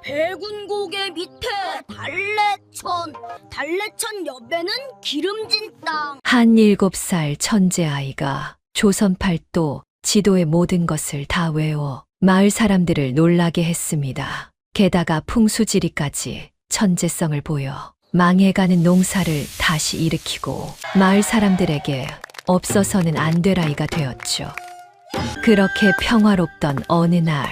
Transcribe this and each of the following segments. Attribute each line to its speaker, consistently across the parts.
Speaker 1: 백운고개 밑에 달래천 옆에는 기름진 땅.
Speaker 2: 한 7살 천재 아이가 조선 팔도 지도의 모든 것을 다 외워 마을 사람들을 놀라게 했습니다. 게다가 풍수지리까지 천재성을 보여 망해가는 농사를 다시 일으키고 마을 사람들에게 없어서는 안 될 아이가 되었죠. 그렇게 평화롭던 어느 날,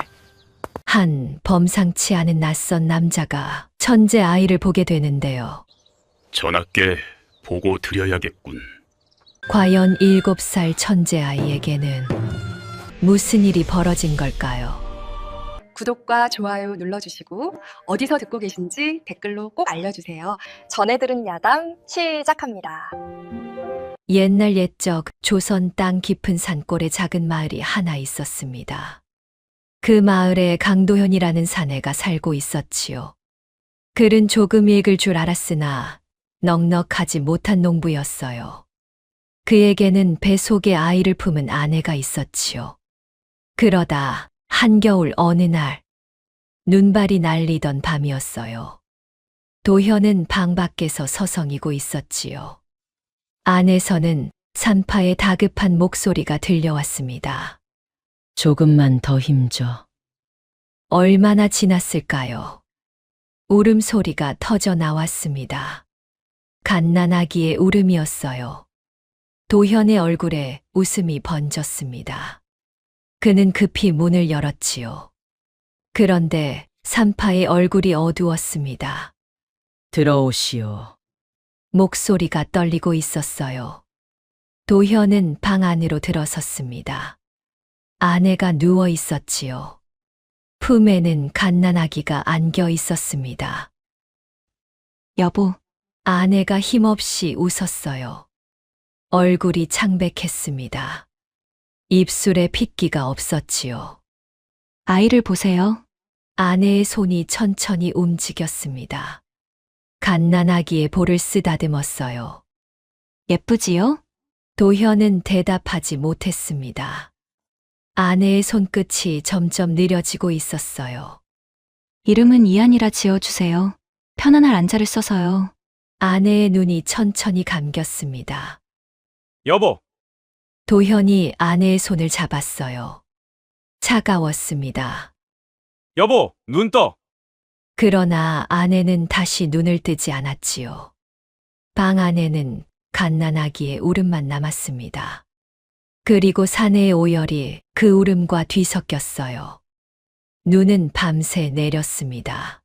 Speaker 2: 한 범상치 않은 낯선 남자가 천재 아이를 보게 되는데요.
Speaker 3: 전하께 보고 드려야겠군.
Speaker 2: 과연 7살 천재 아이에게는 무슨 일이 벌어진 걸까요?
Speaker 4: 구독과 좋아요 눌러주시고 어디서 듣고 계신지 댓글로 꼭 알려주세요. 전해들은 야담 시작합니다.
Speaker 2: 옛날 옛적 조선 땅 깊은 산골에 작은 마을이 하나 있었습니다. 그 마을에 강도현이라는 사내가 살고 있었지요. 글은 조금 읽을 줄 알았으나 넉넉하지 못한 농부였어요. 그에게는 배 속에 아이를 품은 아내가 있었지요. 그러다 한겨울 어느 날, 눈발이 날리던 밤이었어요. 도현은 방 밖에서 서성이고 있었지요. 안에서는 산파의 다급한 목소리가 들려왔습니다.
Speaker 5: 조금만 더 힘줘.
Speaker 2: 얼마나 지났을까요? 울음소리가 터져 나왔습니다. 갓난아기의 울음이었어요. 도현의 얼굴에 웃음이 번졌습니다. 그는 급히 문을 열었지요. 그런데 산파의 얼굴이 어두웠습니다.
Speaker 5: 들어오시오.
Speaker 2: 목소리가 떨리고 있었어요. 도현은 방 안으로 들어섰습니다. 아내가 누워 있었지요. 품에는 갓난아기가 안겨 있었습니다.
Speaker 4: 여보,
Speaker 2: 아내가 힘없이 웃었어요. 얼굴이 창백했습니다. 입술에 핏기가 없었지요.
Speaker 4: 아이를 보세요.
Speaker 2: 아내의 손이 천천히 움직였습니다. 갓난아기의 볼을 쓰다듬었어요.
Speaker 4: 예쁘지요?
Speaker 2: 도현은 대답하지 못했습니다. 아내의 손끝이 점점 느려지고 있었어요.
Speaker 4: 이름은 이한이라 지어주세요. 편안할 안자를 써서요.
Speaker 2: 아내의 눈이 천천히 감겼습니다.
Speaker 6: 여보,
Speaker 2: 도현이 아내의 손을 잡았어요. 차가웠습니다.
Speaker 6: 여보, 눈 떠.
Speaker 2: 그러나 아내는 다시 눈을 뜨지 않았지요. 방 안에는 갓난아기의 울음만 남았습니다. 그리고 사내의 오열이 그 울음과 뒤섞였어요. 눈은 밤새 내렸습니다.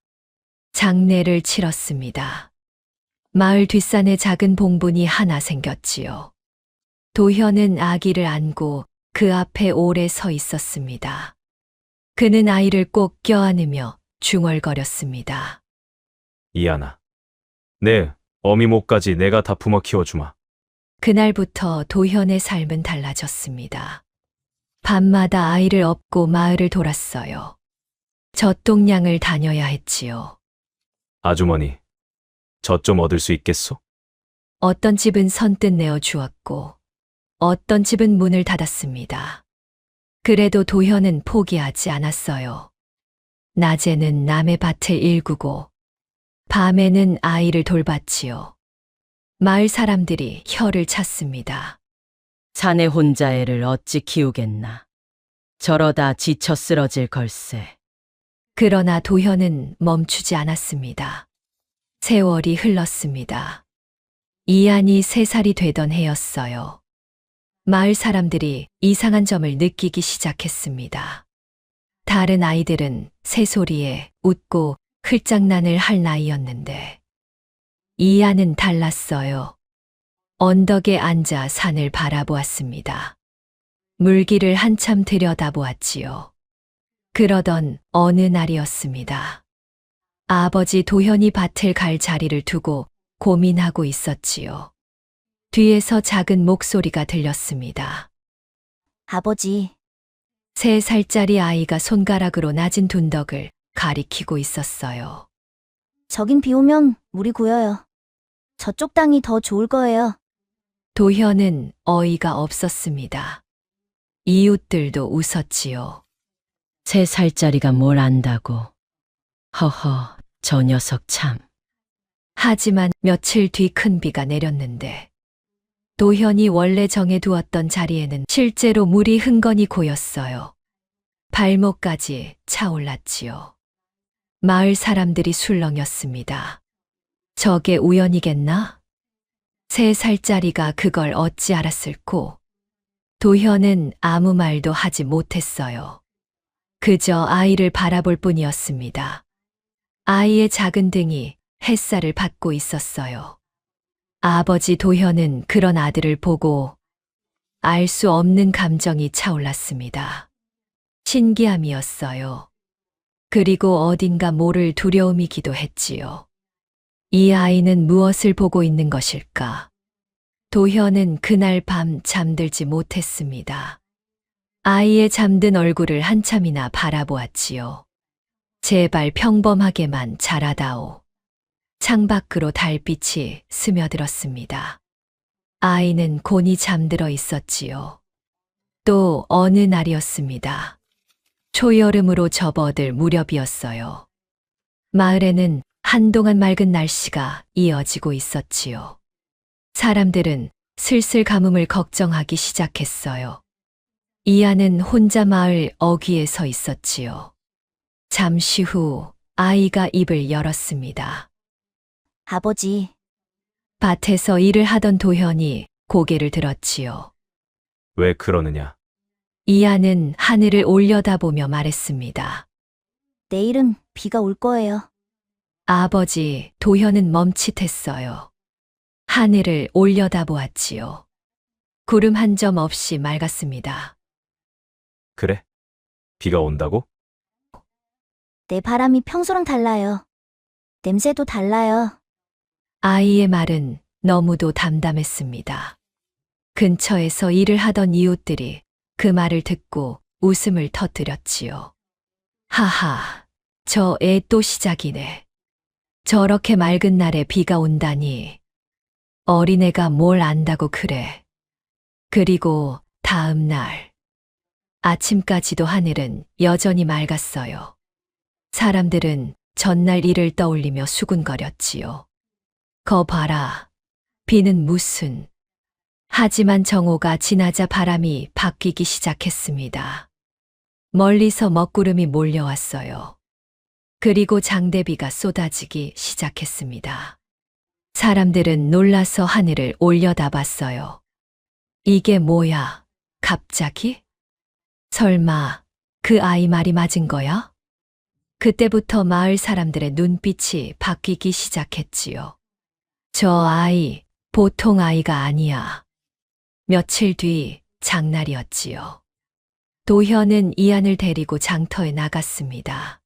Speaker 2: 장례를 치렀습니다. 마을 뒷산에 작은 봉분이 하나 생겼지요. 도현은 아기를 안고 그 앞에 오래 서 있었습니다. 그는 아이를 꼭 껴안으며 중얼거렸습니다.
Speaker 6: 이하나, 내 어미 목까지 내가 다 품어 키워주마.
Speaker 2: 그날부터 도현의 삶은 달라졌습니다. 밤마다 아이를 업고 마을을 돌았어요. 젖동량을 다녀야 했지요.
Speaker 6: 아주머니, 젖 좀 얻을 수 있겠소?
Speaker 2: 어떤 집은 선뜻 내어 주었고 어떤 집은 문을 닫았습니다. 그래도 도현은 포기하지 않았어요. 낮에는 남의 밭을 일구고 밤에는 아이를 돌봤지요. 마을 사람들이 혀를 찼습니다.
Speaker 5: 사내 혼자 애를 어찌 키우겠나. 저러다 지쳐 쓰러질 걸세.
Speaker 2: 그러나 도현은 멈추지 않았습니다. 세월이 흘렀습니다. 이한이 3살이 되던 해였어요. 마을 사람들이 이상한 점을 느끼기 시작했습니다. 다른 아이들은 새소리에 웃고 흘장난을 할 나이였는데 이한은 달랐어요. 언덕에 앉아 산을 바라보았습니다. 물길을 한참 들여다보았지요. 그러던 어느 날이었습니다. 아버지 도현이 밭을 갈 자리를 두고 고민하고 있었지요. 뒤에서 작은 목소리가 들렸습니다.
Speaker 1: 아버지,
Speaker 2: 3살짜리 아이가 손가락으로 낮은 둔덕을 가리키고 있었어요.
Speaker 1: 저긴 비 오면 물이 고여요. 저쪽 땅이 더 좋을 거예요.
Speaker 2: 도현은 어이가 없었습니다. 이웃들도 웃었지요.
Speaker 5: 3살짜리가 뭘 안다고. 허허, 저 녀석 참.
Speaker 2: 하지만 며칠 뒤 큰 비가 내렸는데 도현이 원래 정해두었던 자리에는 실제로 물이 흥건히 고였어요. 발목까지 차올랐지요. 마을 사람들이 술렁였습니다. 저게 우연이겠나? 3살짜리가 그걸 어찌 알았을꼬? 도현은 아무 말도 하지 못했어요. 그저 아이를 바라볼 뿐이었습니다. 아이의 작은 등이 햇살을 받고 있었어요. 아버지 도현은 그런 아들을 보고 알 수 없는 감정이 차올랐습니다. 신기함이었어요. 그리고 어딘가 모를 두려움이기도 했지요. 이 아이는 무엇을 보고 있는 것일까? 도현은 그날 밤 잠들지 못했습니다. 아이의 잠든 얼굴을 한참이나 바라보았지요. 제발 평범하게만 자라다오. 창밖으로 달빛이 스며들었습니다. 아이는 곤히 잠들어 있었지요. 또 어느 날이었습니다. 초여름으로 접어들 무렵이었어요. 마을에는 한동안 맑은 날씨가 이어지고 있었지요. 사람들은 슬슬 가뭄을 걱정하기 시작했어요. 이하는 혼자 마을 어귀에 서 있었지요. 잠시 후 아이가 입을 열었습니다.
Speaker 1: 아버지,
Speaker 2: 밭에서 일을 하던 도현이 고개를 들었지요.
Speaker 6: 왜 그러느냐?
Speaker 2: 이하는 하늘을 올려다보며 말했습니다.
Speaker 1: 내일은 비가 올 거예요.
Speaker 2: 아버지 도현은 멈칫했어요. 하늘을 올려다보았지요. 구름 한 점 없이 맑았습니다.
Speaker 6: 그래? 비가 온다고?
Speaker 1: 내 바람이 평소랑 달라요. 냄새도 달라요.
Speaker 2: 아이의 말은 너무도 담담했습니다. 근처에서 일을 하던 이웃들이 그 말을 듣고 웃음을 터뜨렸지요. 하하, 저 애 또 시작이네. 저렇게 맑은 날에 비가 온다니. 어린애가 뭘 안다고 그래. 그리고 다음 날. 아침까지도 하늘은 여전히 맑았어요. 사람들은 전날 일을 떠올리며 수군거렸지요. 거 봐라. 비는 무슨. 하지만 정오가 지나자 바람이 바뀌기 시작했습니다. 멀리서 먹구름이 몰려왔어요. 그리고 장대비가 쏟아지기 시작했습니다. 사람들은 놀라서 하늘을 올려다봤어요. 이게 뭐야? 갑자기? 설마 그 아이 말이 맞은 거야? 그때부터 마을 사람들의 눈빛이 바뀌기 시작했지요. 저 아이, 보통 아이가 아니야. 며칠 뒤 장날이었지요. 도현은 이안을 데리고 장터에 나갔습니다.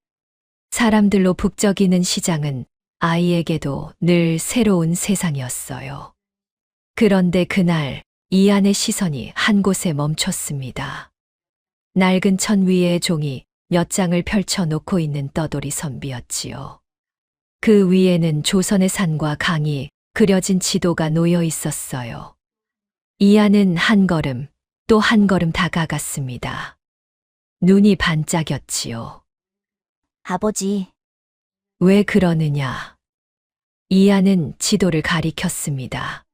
Speaker 2: 사람들로 북적이는 시장은 아이에게도 늘 새로운 세상이었어요. 그런데 그날 이안의 시선이 한 곳에 멈췄습니다. 낡은 천 위에 종이 몇 장을 펼쳐 놓고 있는 떠돌이 선비였지요. 그 위에는 조선의 산과 강이 그려진 지도가 놓여 있었어요. 이안은 한 걸음 또 한 걸음 다가갔습니다. 눈이 반짝였지요.
Speaker 1: 아버지,
Speaker 2: 왜 그러느냐? 이안은 지도를 가리켰습니다.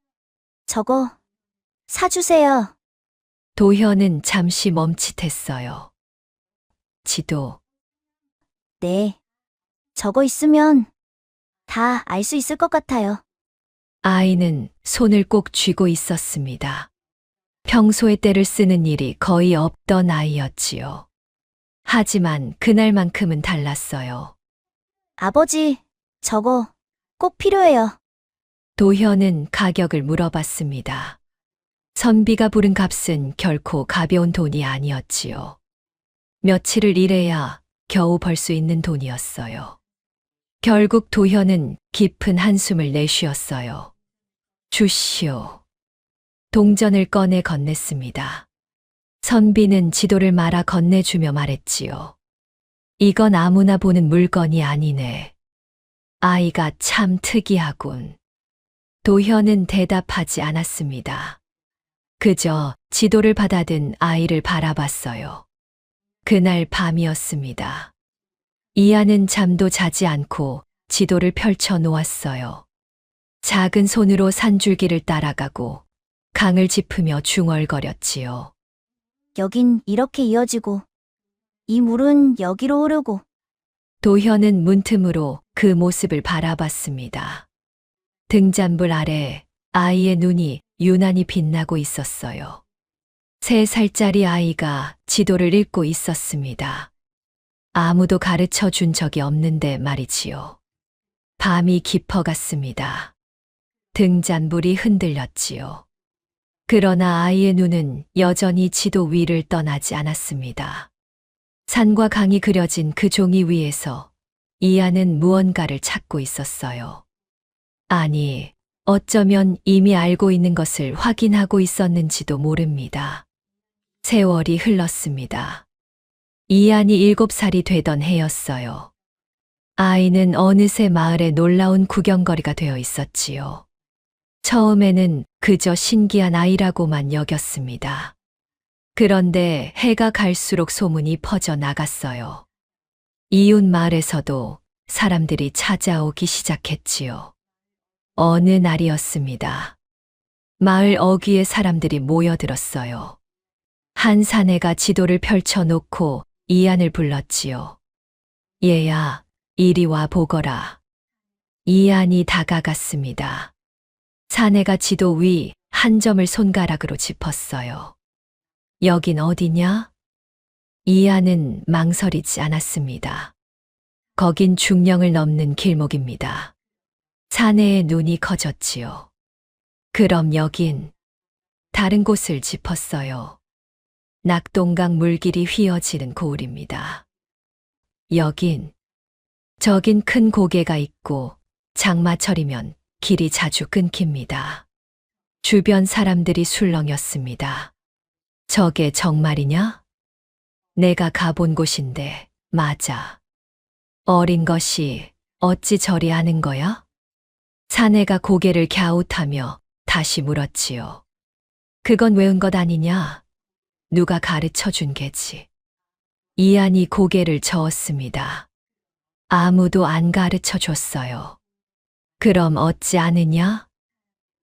Speaker 1: 저거 사주세요.
Speaker 2: 도현은 잠시 멈칫했어요. 지도.
Speaker 1: 네. 저거 있으면 다 알 수 있을 것 같아요.
Speaker 2: 아이는 손을 꼭 쥐고 있었습니다. 평소에 떼를 쓰는 일이 거의 없던 아이였지요. 하지만 그날만큼은 달랐어요.
Speaker 1: 아버지, 저거 꼭 필요해요.
Speaker 2: 도현은 가격을 물어봤습니다. 선비가 부른 값은 결코 가벼운 돈이 아니었지요. 며칠을 일해야 겨우 벌 수 있는 돈이었어요. 결국 도현은 깊은 한숨을 내쉬었어요. 주시오. 동전을 꺼내 건넸습니다. 선비는 지도를 말아 건네주며 말했지요. 이건 아무나 보는 물건이 아니네. 아이가 참 특이하군. 도현은 대답하지 않았습니다. 그저 지도를 받아든 아이를 바라봤어요. 그날 밤이었습니다. 이하는 잠도 자지 않고 지도를 펼쳐 놓았어요. 작은 손으로 산줄기를 따라가고 강을 짚으며 중얼거렸지요.
Speaker 1: 여긴 이렇게 이어지고, 이 물은 여기로 흐르고,
Speaker 2: 도현은 문틈으로 그 모습을 바라봤습니다. 등잔불 아래 아이의 눈이 유난히 빛나고 있었어요. 3살짜리 아이가 지도를 읽고 있었습니다. 아무도 가르쳐 준 적이 없는데 말이지요. 밤이 깊어갔습니다. 등잔불이 흔들렸지요. 그러나 아이의 눈은 여전히 지도 위를 떠나지 않았습니다. 산과 강이 그려진 그 종이 위에서 이하는 무언가를 찾고 있었어요. 아니, 어쩌면 이미 알고 있는 것을 확인하고 있었는지도 모릅니다. 세월이 흘렀습니다. 이한이 7살이 되던 해였어요. 아이는 어느새 마을의 놀라운 구경거리가 되어 있었지요. 처음에는 그저 신기한 아이라고만 여겼습니다. 그런데 해가 갈수록 소문이 퍼져 나갔어요. 이웃 마을에서도 사람들이 찾아오기 시작했지요. 어느 날이었습니다. 마을 어귀에 사람들이 모여들었어요. 한 사내가 지도를 펼쳐놓고 이한을 불렀지요. 얘야, 이리 와 보거라. 이한이 다가갔습니다. 사내가 지도 위 한 점을 손가락으로 짚었어요. 여긴 어디냐? 이한은 망설이지 않았습니다. 거긴 중령을 넘는 길목입니다. 사내의 눈이 커졌지요. 그럼 여긴 다른 곳을 짚었어요. 낙동강 물길이 휘어지는 고을입니다. 여긴 저긴 큰 고개가 있고 장마철이면 길이 자주 끊깁니다. 주변 사람들이 술렁였습니다. 저게 정말이냐? 내가 가본 곳인데 맞아. 어린 것이 어찌 저리 아는 거야? 사내가 고개를 갸웃하며 다시 물었지요. 그건 외운 것 아니냐? 누가 가르쳐 준 게지. 이한이 고개를 저었습니다. 아무도 안 가르쳐 줬어요. 그럼 어찌 아느냐?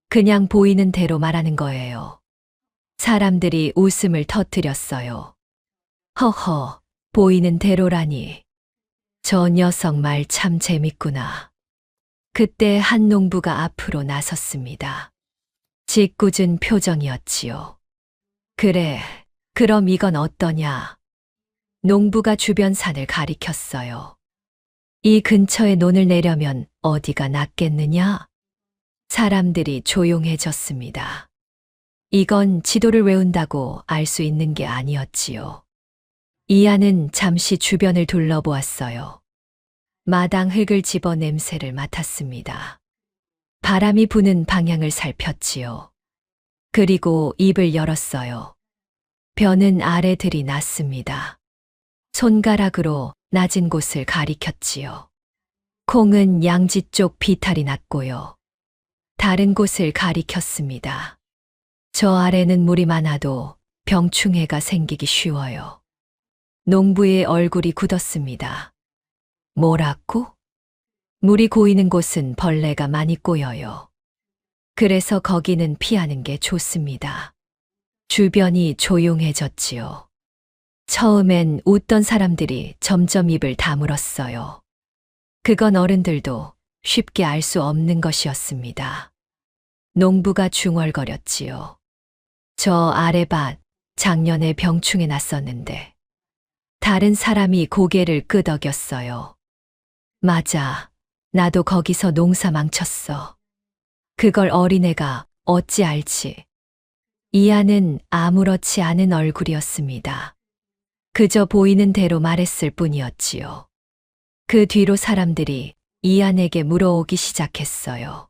Speaker 2: 그냥 보이는 대로 말하는 거예요. 사람들이 웃음을 터뜨렸어요. 허허, 보이는 대로라니. 저 녀석 말 참 재밌구나. 그때 한 농부가 앞으로 나섰습니다. 짓궂은 표정이었지요. 그래, 그럼 이건 어떠냐? 농부가 주변 산을 가리켰어요. 이 근처에 논을 내려면 어디가 낫겠느냐? 사람들이 조용해졌습니다. 이건 지도를 외운다고 알 수 있는 게 아니었지요. 이하는 잠시 주변을 둘러보았어요. 마당 흙을 집어 냄새를 맡았습니다. 바람이 부는 방향을 살폈지요. 그리고 입을 열었어요. 벼는 아래들이 났습니다. 손가락으로 낮은 곳을 가리켰지요. 콩은 양지 쪽 비탈이 났고요. 다른 곳을 가리켰습니다. 저 아래는 물이 많아도 병충해가 생기기 쉬워요. 농부의 얼굴이 굳었습니다. 뭐라고? 물이 고이는 곳은 벌레가 많이 꼬여요. 그래서 거기는 피하는 게 좋습니다. 주변이 조용해졌지요. 처음엔 웃던 사람들이 점점 입을 다물었어요. 그건 어른들도 쉽게 알 수 없는 것이었습니다. 농부가 중얼거렸지요. 저 아래밭 작년에 병충해 났었는데 다른 사람이 고개를 끄덕였어요. 맞아, 나도 거기서 농사 망쳤어. 그걸 어린애가 어찌 알지? 이하는 아무렇지 않은 얼굴이었습니다. 그저 보이는 대로 말했을 뿐이었지요. 그 뒤로 사람들이 이한에게 물어오기 시작했어요.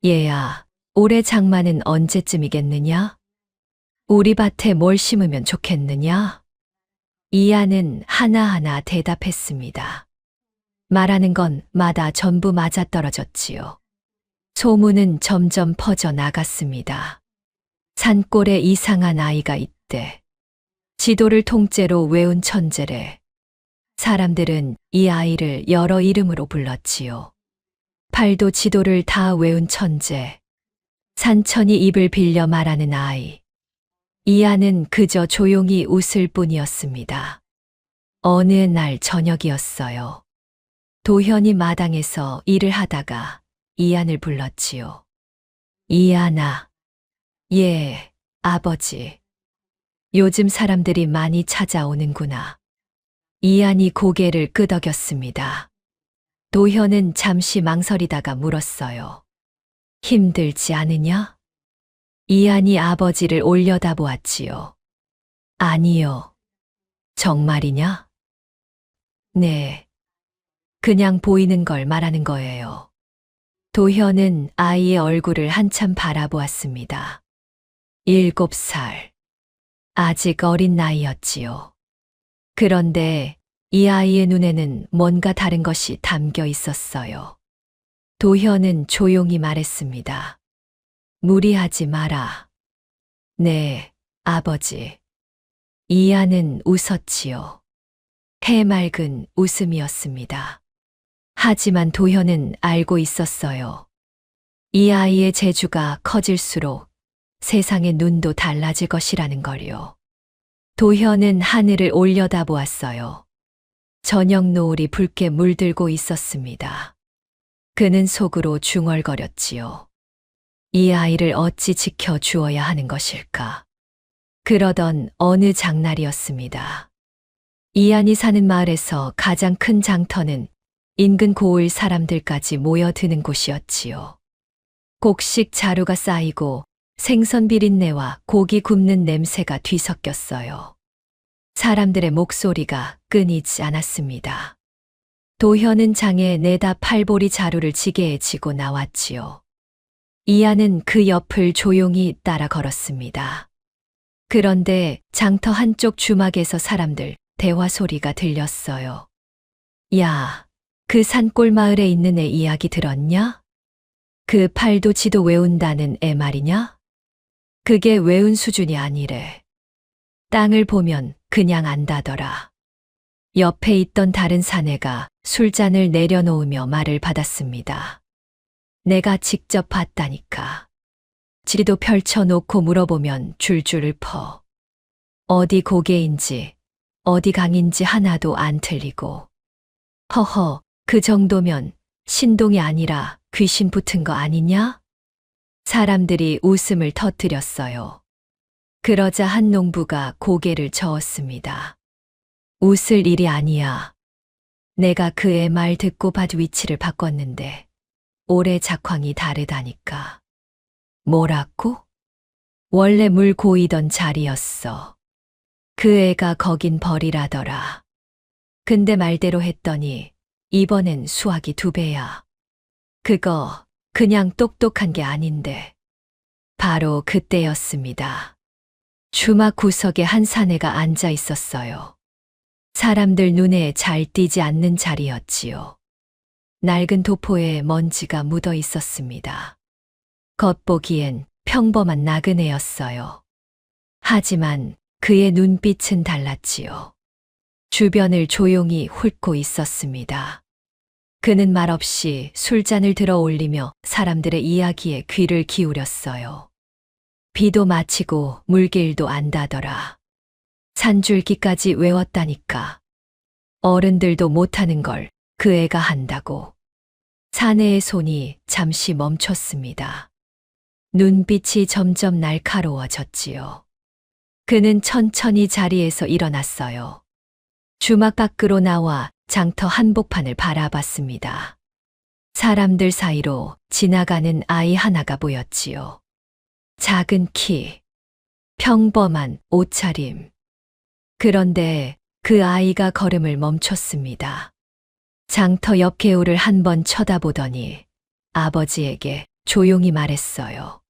Speaker 2: 얘야, 올해 장마는 언제쯤이겠느냐? 우리 밭에 뭘 심으면 좋겠느냐? 이한은 하나하나 대답했습니다. 말하는 건 마다 전부 맞아떨어졌지요. 소문은 점점 퍼져 나갔습니다. 산골에 이상한 아이가 있대. 지도를 통째로 외운 천재래. 사람들은 이 아이를 여러 이름으로 불렀지요. 팔도 지도를 다 외운 천재, 산천이 입을 빌려 말하는 아이. 이하는 그저 조용히 웃을 뿐이었습니다. 어느 날 저녁이었어요. 도현이 마당에서 일을 하다가 이한을 불렀지요. 이한아. 예, 아버지. 요즘 사람들이 많이 찾아오는구나. 이한이 고개를 끄덕였습니다. 도현은 잠시 망설이다가 물었어요. 힘들지 않으냐? 이한이 아버지를 올려다보았지요. 아니요. 정말이냐? 네. 그냥 보이는 걸 말하는 거예요. 도현은 아이의 얼굴을 한참 바라보았습니다. 7살. 아직 어린 나이였지요. 그런데 이 아이의 눈에는 뭔가 다른 것이 담겨 있었어요. 도현은 조용히 말했습니다. 무리하지 마라. 네, 아버지. 이하는 웃었지요. 해맑은 웃음이었습니다. 하지만 도현은 알고 있었어요. 이 아이의 재주가 커질수록 세상의 눈도 달라질 것이라는 걸요. 도현은 하늘을 올려다보았어요. 저녁 노을이 붉게 물들고 있었습니다. 그는 속으로 중얼거렸지요. 이 아이를 어찌 지켜주어야 하는 것일까? 그러던 어느 장날이었습니다. 이한이 사는 마을에서 가장 큰 장터는 인근 고을 사람들까지 모여드는 곳이었지요. 곡식 자루가 쌓이고 생선 비린내와 고기 굽는 냄새가 뒤섞였어요. 사람들의 목소리가 끊이지 않았습니다. 도현은 장에 내다 팔보리 자루를 지게에 지고 나왔지요. 이하는 그 옆을 조용히 따라 걸었습니다. 그런데 장터 한쪽 주막에서 사람들 대화 소리가 들렸어요. 야, 그 산골 마을에 있는 애 이야기 들었냐? 그 팔도 지도 외운다는 애 말이냐? 그게 외운 수준이 아니래. 땅을 보면 그냥 안다더라. 옆에 있던 다른 사내가 술잔을 내려놓으며 말을 받았습니다. 내가 직접 봤다니까. 지도 펼쳐놓고 물어보면 줄줄 읊어. 어디 고개인지 어디 강인지 하나도 안 틀리고. 허허, 그 정도면 신동이 아니라 귀신 붙은 거 아니냐? 사람들이 웃음을 터뜨렸어요. 그러자 한 농부가 고개를 저었습니다. 웃을 일이 아니야. 내가 그의 말 듣고 밭 위치를 바꿨는데 올해 작황이 다르다니까. 뭐라고? 원래 물 고이던 자리였어. 그 애가 거긴 벌이라더라. 근데 말대로 했더니 이번엔 수확이 2배야. 그거 그냥 똑똑한 게 아닌데. 바로 그때였습니다. 주막 구석에 한 사내가 앉아 있었어요. 사람들 눈에 잘 띄지 않는 자리였지요. 낡은 도포에 먼지가 묻어 있었습니다. 겉보기엔 평범한 나그네였어요. 하지만 그의 눈빛은 달랐지요. 주변을 조용히 훑고 있었습니다. 그는 말없이 술잔을 들어 올리며 사람들의 이야기에 귀를 기울였어요. 비도 마치고 물길도 안다더라. 산줄기까지 외웠다니까. 어른들도 못하는 걸 그 애가 한다고. 사내의 손이 잠시 멈췄습니다. 눈빛이 점점 날카로워졌지요. 그는 천천히 자리에서 일어났어요. 주막 밖으로 나와 장터 한복판을 바라봤습니다. 사람들 사이로 지나가는 아이 하나가 보였지요. 작은 키, 평범한 옷차림. 그런데 그 아이가 걸음을 멈췄습니다. 장터 옆 개울을 한번 쳐다보더니 아버지에게 조용히 말했어요.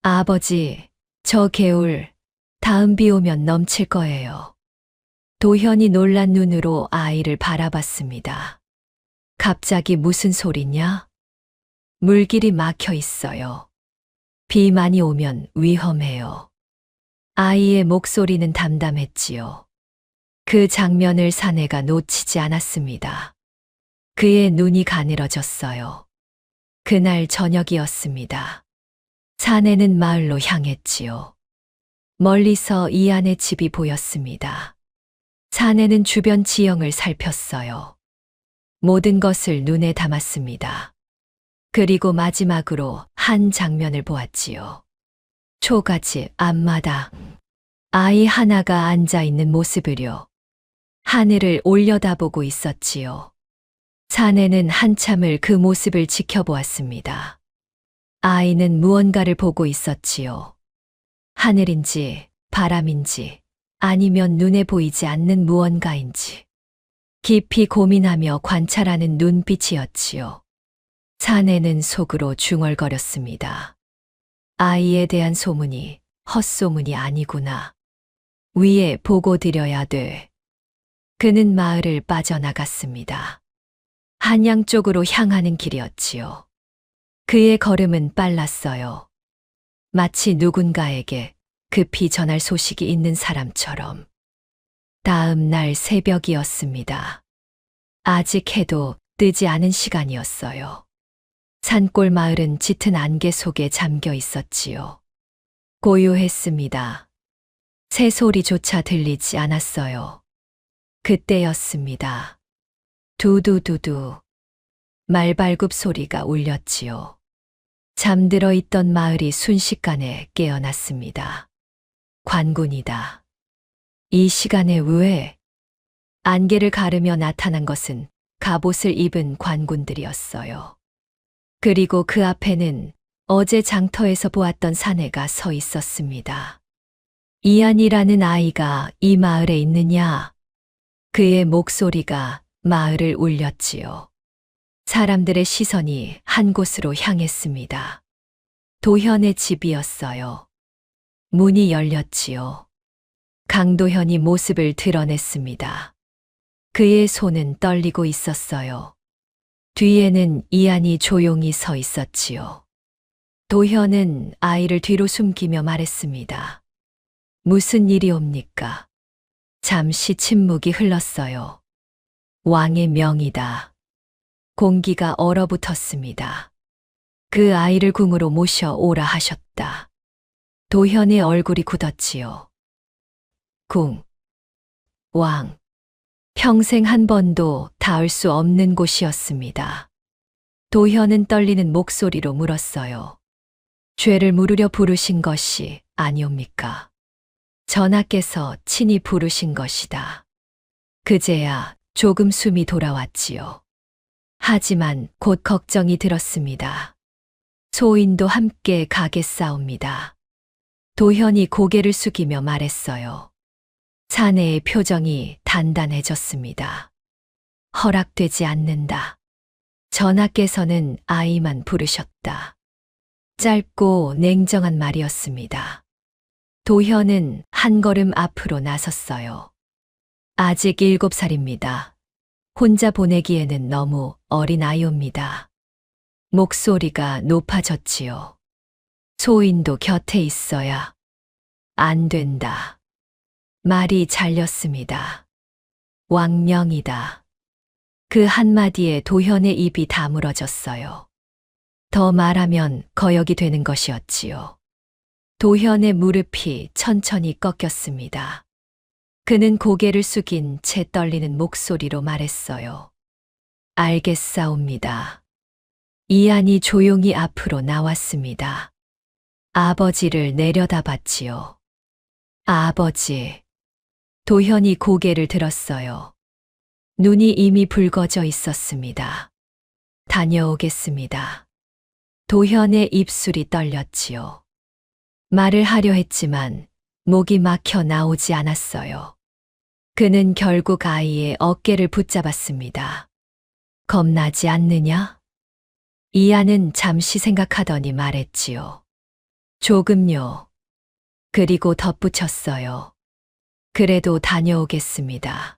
Speaker 2: 아버지, 저 개울 다음 비 오면 넘칠 거예요. 도현이 놀란 눈으로 아이를 바라봤습니다. 갑자기 무슨 소리냐? 물길이 막혀 있어요. 비 많이 오면 위험해요. 아이의 목소리는 담담했지요. 그 장면을 사내가 놓치지 않았습니다. 그의 눈이 가늘어졌어요. 그날 저녁이었습니다. 사내는 마을로 향했지요. 멀리서 이안의 집이 보였습니다. 사내는 주변 지형을 살폈어요. 모든 것을 눈에 담았습니다. 그리고 마지막으로 한 장면을 보았지요. 초가집 앞마당. 아이 하나가 앉아 있는 모습을요. 하늘을 올려다보고 있었지요. 사내는 한참을 그 모습을 지켜보았습니다. 아이는 무언가를 보고 있었지요. 하늘인지 바람인지 아니면 눈에 보이지 않는 무언가인지 깊이 고민하며 관찰하는 눈빛이었지요. 사내는 속으로 중얼거렸습니다. 아이에 대한 소문이 헛소문이 아니구나. 위에 보고 드려야 돼. 그는 마을을 빠져나갔습니다. 한양 쪽으로 향하는 길이었지요. 그의 걸음은 빨랐어요. 마치 누군가에게 급히 전할 소식이 있는 사람처럼. 다음 날 새벽이었습니다. 아직 해도 뜨지 않은 시간이었어요. 산골 마을은 짙은 안개 속에 잠겨 있었지요. 고요했습니다. 새소리조차 들리지 않았어요. 그때였습니다. 두두두두. 말발굽 소리가 울렸지요. 잠들어 있던 마을이 순식간에 깨어났습니다. 관군이다. 이 시간에 왜? 안개를 가르며 나타난 것은 갑옷을 입은 관군들이었어요. 그리고 그 앞에는 어제 장터에서 보았던 사내가 서 있었습니다. 이안이라는 아이가 이 마을에 있느냐? 그의 목소리가 마을을 울렸지요. 사람들의 시선이 한 곳으로 향했습니다. 도현의 집이었어요. 문이 열렸지요. 강도현이 모습을 드러냈습니다. 그의 손은 떨리고 있었어요. 뒤에는 이안이 조용히 서 있었지요. 도현은 아이를 뒤로 숨기며 말했습니다. 무슨 일이옵니까? 잠시 침묵이 흘렀어요. 왕의 명이다. 공기가 얼어붙었습니다. 그 아이를 궁으로 모셔 오라 하셨다. 도현의 얼굴이 굳었지요. 궁, 왕, 평생 한 번도 닿을 수 없는 곳이었습니다. 도현은 떨리는 목소리로 물었어요. 죄를 물으려 부르신 것이 아니옵니까? 전하께서 친히 부르신 것이다. 그제야 조금 숨이 돌아왔지요. 하지만 곧 걱정이 들었습니다. 소인도 함께 가겠사옵니다. 도현이 고개를 숙이며 말했어요. 사내의 표정이 단단해졌습니다. 허락되지 않는다. 전하께서는 아이만 부르셨다. 짧고 냉정한 말이었습니다. 도현은 한 걸음 앞으로 나섰어요. 아직 7살입니다. 혼자 보내기에는 너무 어린 아이옵니다. 목소리가 높아졌지요. 소인도 곁에 있어야 안 된다. 말이 잘렸습니다. 왕명이다. 그 한마디에 도현의 입이 다물어졌어요. 더 말하면 거역이 되는 것이었지요. 도현의 무릎이 천천히 꺾였습니다. 그는 고개를 숙인 채 떨리는 목소리로 말했어요. 알겠사옵니다. 이안이 조용히 앞으로 나왔습니다. 아버지를 내려다봤지요. 아버지. 도현이 고개를 들었어요. 눈이 이미 붉어져 있었습니다. 다녀오겠습니다. 도현의 입술이 떨렸지요. 말을 하려 했지만 목이 막혀 나오지 않았어요. 그는 결국 아이의 어깨를 붙잡았습니다. 겁나지 않느냐? 이안은 잠시 생각하더니 말했지요. 조금요. 그리고 덧붙였어요. 그래도 다녀오겠습니다.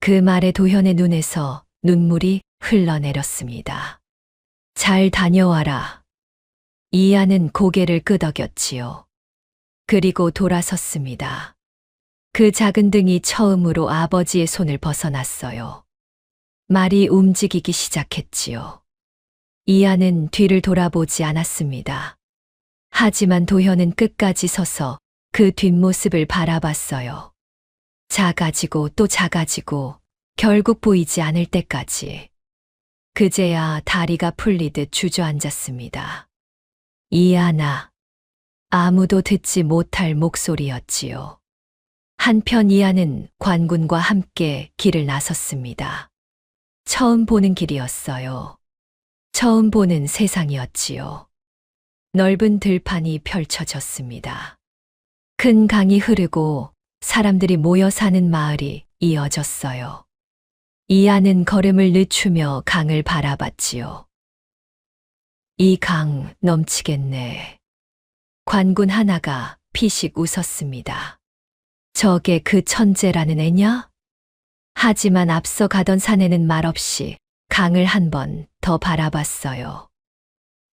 Speaker 2: 그 말에 도현의 눈에서 눈물이 흘러내렸습니다. 잘 다녀와라. 이안은 고개를 끄덕였지요. 그리고 돌아섰습니다. 그 작은 등이 처음으로 아버지의 손을 벗어났어요. 말이 움직이기 시작했지요. 이하는 뒤를 돌아보지 않았습니다. 하지만 도현은 끝까지 서서 그 뒷모습을 바라봤어요. 작아지고 또 작아지고 결국 보이지 않을 때까지. 그제야 다리가 풀리듯 주저앉았습니다. 이하나. 아무도 듣지 못할 목소리였지요. 한편 이하는 관군과 함께 길을 나섰습니다. 처음 보는 길이었어요. 처음 보는 세상이었지요. 넓은 들판이 펼쳐졌습니다. 큰 강이 흐르고 사람들이 모여 사는 마을이 이어졌어요. 이하는 걸음을 늦추며 강을 바라봤지요. 이 강 넘치겠네. 관군 하나가 피식 웃었습니다. 저게 그 천재라는 애냐? 하지만 앞서 가던 사내는 말없이 강을 한 번 더 바라봤어요.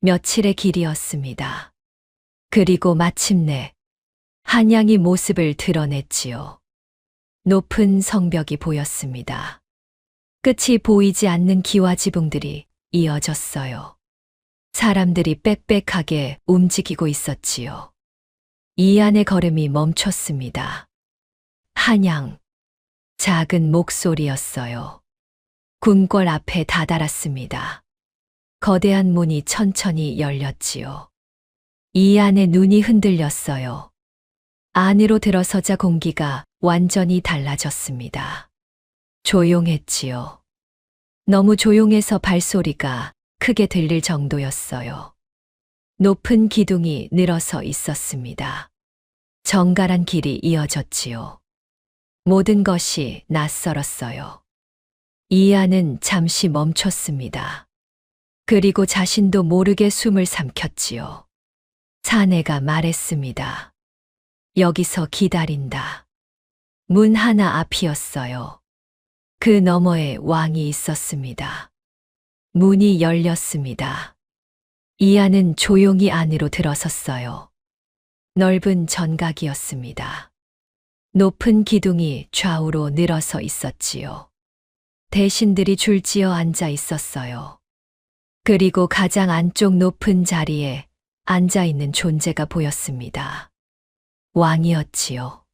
Speaker 2: 며칠의 길이었습니다. 그리고 마침내 한양이 모습을 드러냈지요. 높은 성벽이 보였습니다. 끝이 보이지 않는 기와 지붕들이 이어졌어요. 사람들이 빽빽하게 움직이고 있었지요. 이안의 걸음이 멈췄습니다. 한양. 작은 목소리였어요. 궁궐 앞에 다다랐습니다. 거대한 문이 천천히 열렸지요. 이안의 눈이 흔들렸어요. 안으로 들어서자 공기가 완전히 달라졌습니다. 조용했지요. 너무 조용해서 발소리가 크게 들릴 정도였어요. 높은 기둥이 늘어서 있었습니다. 정갈한 길이 이어졌지요. 모든 것이 낯설었어요. 이하는 잠시 멈췄습니다. 그리고 자신도 모르게 숨을 삼켰지요. 사내가 말했습니다. 여기서 기다린다. 문 하나 앞이었어요. 그 너머에 왕이 있었습니다. 문이 열렸습니다. 이하는 조용히 안으로 들어섰어요. 넓은 전각이었습니다. 높은 기둥이 좌우로 늘어서 있었지요. 대신들이 줄지어 앉아 있었어요. 그리고 가장 안쪽 높은 자리에 앉아 있는 존재가 보였습니다. 왕이었지요.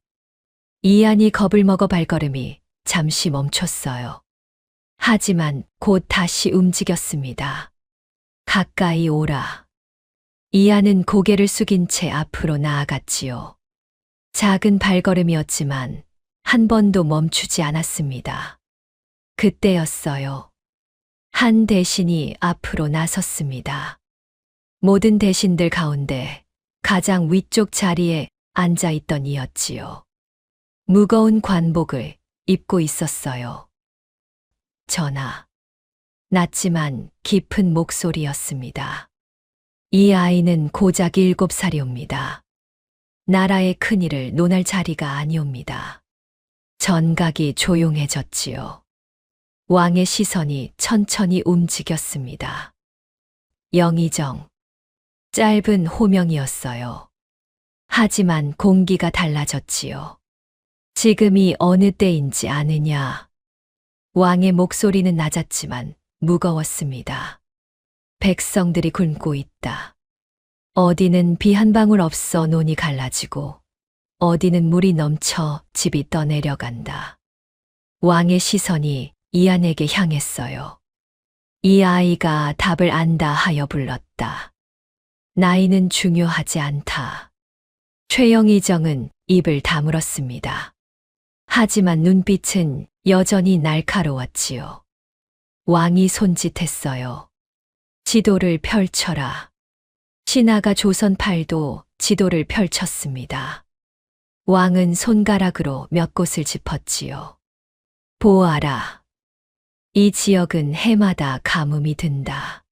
Speaker 2: 이안이 겁을 먹어 발걸음이 잠시 멈췄어요. 하지만 곧 다시 움직였습니다. 가까이 오라. 이안은 고개를 숙인 채 앞으로 나아갔지요. 작은 발걸음이었지만 한 번도 멈추지 않았습니다. 그때였어요. 한 대신이 앞으로 나섰습니다. 모든 대신들 가운데 가장 위쪽 자리에 앉아 있던 이였지요. 무거운 관복을 입고 있었어요. 전하. 낮지만 깊은 목소리였습니다. 이 아이는 고작 7살이옵니다. 나라의 큰일을 논할 자리가 아니옵니다. 전각이 조용해졌지요. 왕의 시선이 천천히 움직였습니다. 영의정. 짧은 호명이었어요. 하지만 공기가 달라졌지요. 지금이 어느 때인지 아느냐. 왕의 목소리는 낮았지만 무거웠습니다. 백성들이 굶고 있다. 어디는 비 한 방울 없어 논이 갈라지고 어디는 물이 넘쳐 집이 떠내려간다. 왕의 시선이 이안에게 향했어요. 이 아이가 답을 안다 하여 불렀다. 나이는 중요하지 않다. 최영의정은 입을 다물었습니다. 하지만 눈빛은 여전히 날카로웠지요. 왕이 손짓했어요. 지도를 펼쳐라. 신하가 조선 팔도 지도를 펼쳤습니다. 왕은 손가락으로 몇 곳을 짚었지요. 보아라. 이 지역은 해마다 가뭄이 든다.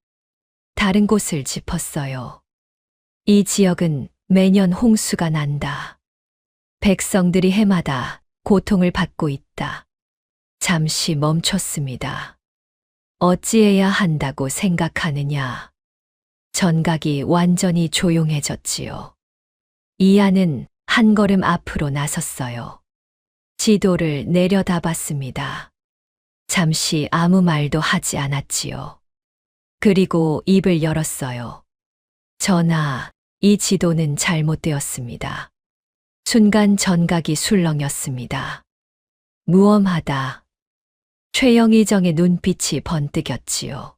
Speaker 2: 다른 곳을 짚었어요. 이 지역은 매년 홍수가 난다. 백성들이 해마다 고통을 받고 있다. 잠시 멈췄습니다. 어찌해야 한다고 생각하느냐. 전각이 완전히 조용해졌지요. 이하는 한 걸음 앞으로 나섰어요. 지도를 내려다봤습니다. 잠시 아무 말도 하지 않았지요. 그리고 입을 열었어요. 전하, 이 지도는 잘못되었습니다. 순간 전각이 술렁였습니다. 무엄하다. 최영희정의 눈빛이 번뜩였지요.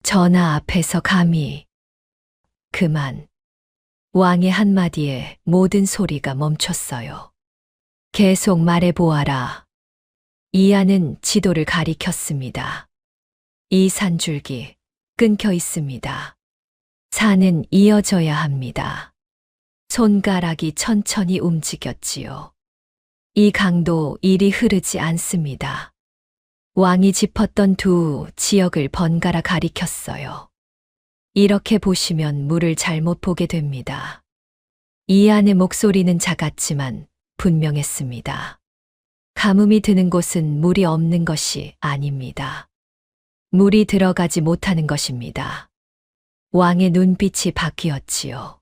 Speaker 2: 전하 앞에서 감히. 그만. 왕의 한마디에 모든 소리가 멈췄어요. 계속 말해보아라. 이하는 지도를 가리켰습니다. 이 산줄기 끊겨 있습니다. 산은 이어져야 합니다. 손가락이 천천히 움직였지요. 이 강도 이리 흐르지 않습니다. 왕이 짚었던 두 지역을 번갈아 가리켰어요. 이렇게 보시면 물을 잘못 보게 됩니다. 이안의 목소리는 작았지만 분명했습니다. 가뭄이 드는 곳은 물이 없는 것이 아닙니다. 물이 들어가지 못하는 것입니다. 왕의 눈빛이 바뀌었지요.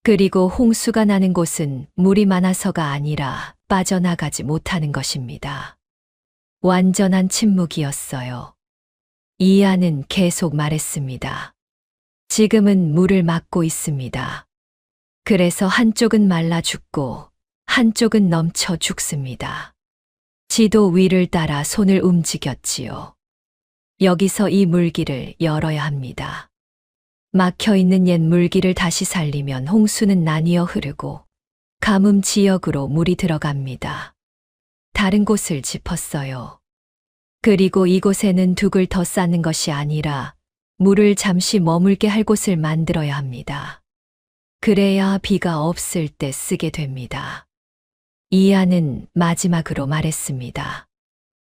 Speaker 2: 그리고 홍수가 나는 곳은 물이 많아서가 아니라 빠져나가지 못하는 것입니다. 완전한 침묵이었어요. 이하는 계속 말했습니다. 지금은 물을 막고 있습니다. 그래서 한쪽은 말라 죽고 한쪽은 넘쳐 죽습니다. 지도 위를 따라 손을 움직였지요. 여기서 이 물길을 열어야 합니다. 막혀있는 옛 물길을 다시 살리면 홍수는 나뉘어 흐르고 가뭄 지역으로 물이 들어갑니다. 다른 곳을 짚었어요. 그리고 이곳에는 둑을 더 쌓는 것이 아니라 물을 잠시 머물게 할 곳을 만들어야 합니다. 그래야 비가 없을 때 쓰게 됩니다. 이하는 마지막으로 말했습니다.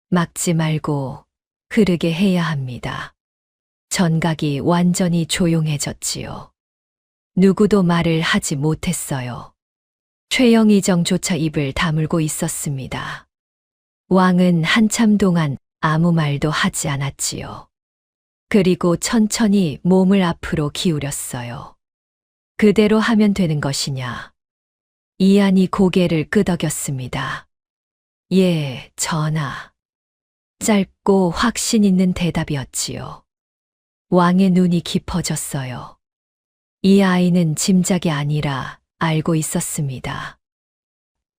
Speaker 2: 막지 말고 흐르게 해야 합니다. 전각이 완전히 조용해졌지요. 누구도 말을 하지 못했어요. 최영희정조차 입을 다물고 있었습니다. 왕은 한참 동안 아무 말도 하지 않았지요. 그리고 천천히 몸을 앞으로 기울였어요. 그대로 하면 되는 것이냐? 이안이 고개를 끄덕였습니다. 예, 전하. 짧고 확신 있는 대답이었지요. 왕의 눈이 깊어졌어요. 이 아이는 짐작이 아니라 알고 있었습니다.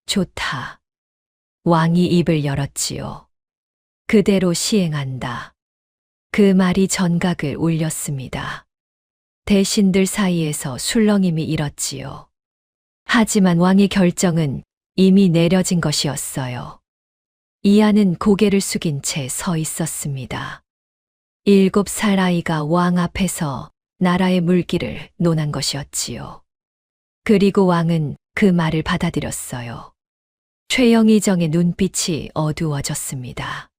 Speaker 2: 좋다. 왕이 입을 열었지요. 그대로 시행한다. 그 말이 전각을 울렸습니다. 대신들 사이에서 술렁임이 일었지요. 하지만 왕의 결정은 이미 내려진 것이었어요. 이하는 고개를 숙인 채 서 있었습니다. 7살 아이가 왕 앞에서 나라의 물길을 논한 것이었지요. 그리고 왕은 그 말을 받아들였어요. 최영희정의 눈빛이 어두워졌습니다.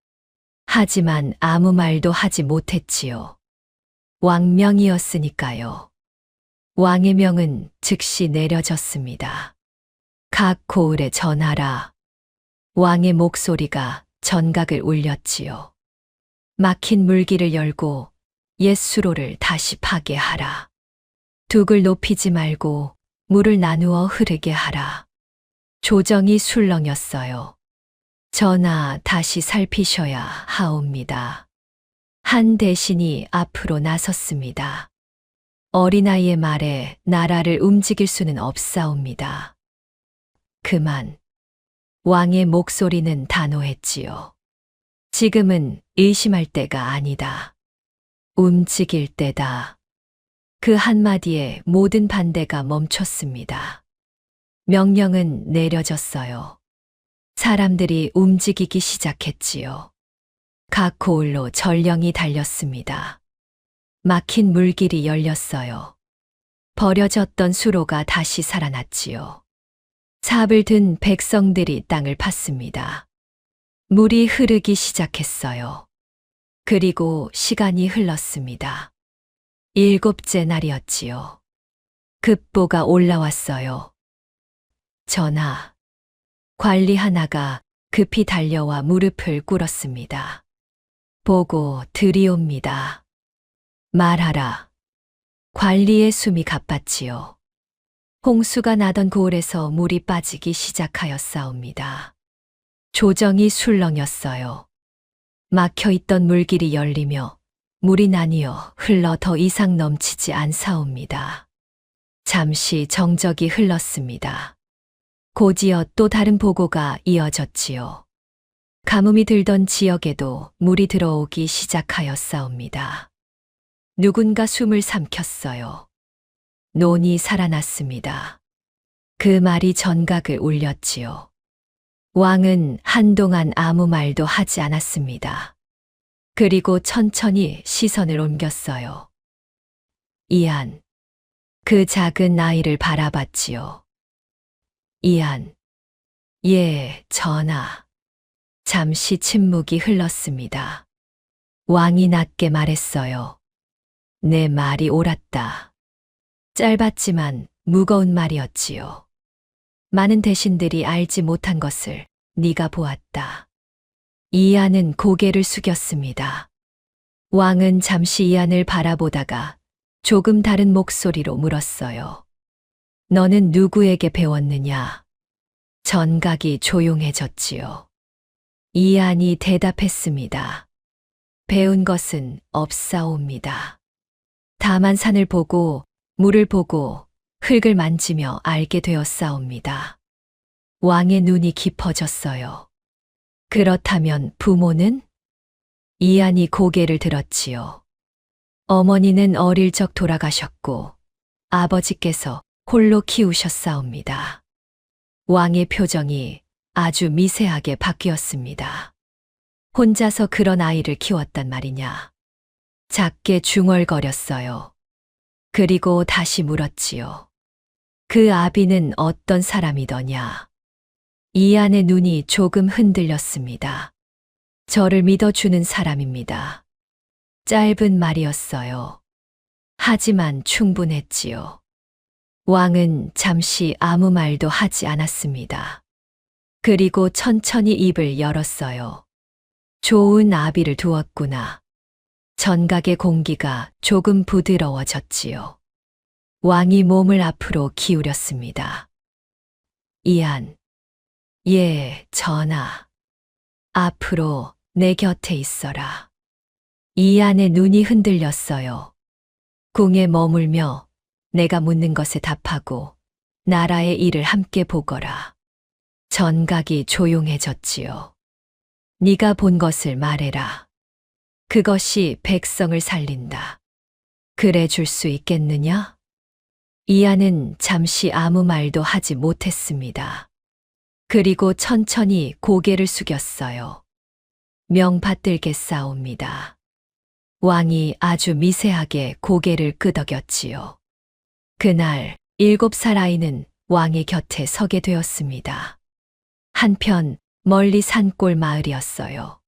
Speaker 2: 하지만 아무 말도 하지 못했지요. 왕명이었으니까요. 왕의 명은 즉시 내려졌습니다. 각 고을에 전하라. 왕의 목소리가 전각을 울렸지요. 막힌 물길을 열고 옛 수로를 다시 파괴하라. 둑을 높이지 말고 물을 나누어 흐르게 하라. 조정이 술렁였어요. 전하, 다시 살피셔야 하옵니다. 한 대신이 앞으로 나섰습니다. 어린아이의 말에 나라를 움직일 수는 없사옵니다. 그만. 왕의 목소리는 단호했지요. 지금은 의심할 때가 아니다. 움직일 때다. 그 한마디에 모든 반대가 멈췄습니다. 명령은 내려졌어요. 사람들이 움직이기 시작했지요. 각 고을로 전령이 달렸습니다. 막힌 물길이 열렸어요. 버려졌던 수로가 다시 살아났지요. 삽을 든 백성들이 땅을 팠습니다. 물이 흐르기 시작했어요. 그리고 시간이 흘렀습니다. 7째 날이었지요. 급보가 올라왔어요. 전하, 관리 하나가 급히 달려와 무릎을 꿇었습니다. 보고 드리옵니다. 말하라. 관리의 숨이 가빴지요. 홍수가 나던 고을에서 물이 빠지기 시작하였사옵니다. 조정이 술렁였어요. 막혀있던 물길이 열리며 물이 나뉘어 흘러 더 이상 넘치지 않사옵니다. 잠시 정적이 흘렀습니다. 곧이어 또 다른 보고가 이어졌지요. 가뭄이 들던 지역에도 물이 들어오기 시작하였사옵니다. 누군가 숨을 삼켰어요. 논이 살아났습니다. 그 말이 전각을 울렸지요. 왕은 한동안 아무 말도 하지 않았습니다. 그리고 천천히 시선을 옮겼어요. 이안, 그 작은 아이를 바라봤지요. 이안, 예, 전하. 잠시 침묵이 흘렀습니다. 왕이 낮게 말했어요. 내 말이 옳았다. 짧았지만 무거운 말이었지요. 많은 대신들이 알지 못한 것을 네가 보았다. 이안은 고개를 숙였습니다. 왕은 잠시 이안을 바라보다가 조금 다른 목소리로 물었어요. 너는 누구에게 배웠느냐? 전각이 조용해졌지요. 이안이 대답했습니다. 배운 것은 없사옵니다. 다만 산을 보고 물을 보고 흙을 만지며 알게 되었사옵니다. 왕의 눈이 깊어졌어요. 그렇다면 부모는? 이안이 고개를 들었지요. 어머니는 어릴 적 돌아가셨고 아버지께서 홀로 키우셨사옵니다. 왕의 표정이 아주 미세하게 바뀌었습니다. 혼자서 그런 아이를 키웠단 말이냐. 작게 중얼거렸어요. 그리고 다시 물었지요. 그 아비는 어떤 사람이더냐? 이안의 눈이 조금 흔들렸습니다. 저를 믿어주는 사람입니다. 짧은 말이었어요. 하지만 충분했지요. 왕은 잠시 아무 말도 하지 않았습니다. 그리고 천천히 입을 열었어요. 좋은 아비를 두었구나. 전각의 공기가 조금 부드러워졌지요. 왕이 몸을 앞으로 기울였습니다. 이안, 예, 전하. 앞으로 내 곁에 있어라. 이안의 눈이 흔들렸어요. 궁에 머물며 내가 묻는 것에 답하고 나라의 일을 함께 보거라. 전각이 조용해졌지요. 네가 본 것을 말해라. 그것이 백성을 살린다. 그래 줄 수 있겠느냐? 이안은 잠시 아무 말도 하지 못했습니다. 그리고 천천히 고개를 숙였어요. 명받들겠사옵니다. 왕이 아주 미세하게 고개를 끄덕였지요. 그날 7살 아이는 왕의 곁에 서게 되었습니다. 한편 멀리 산골 마을이었어요.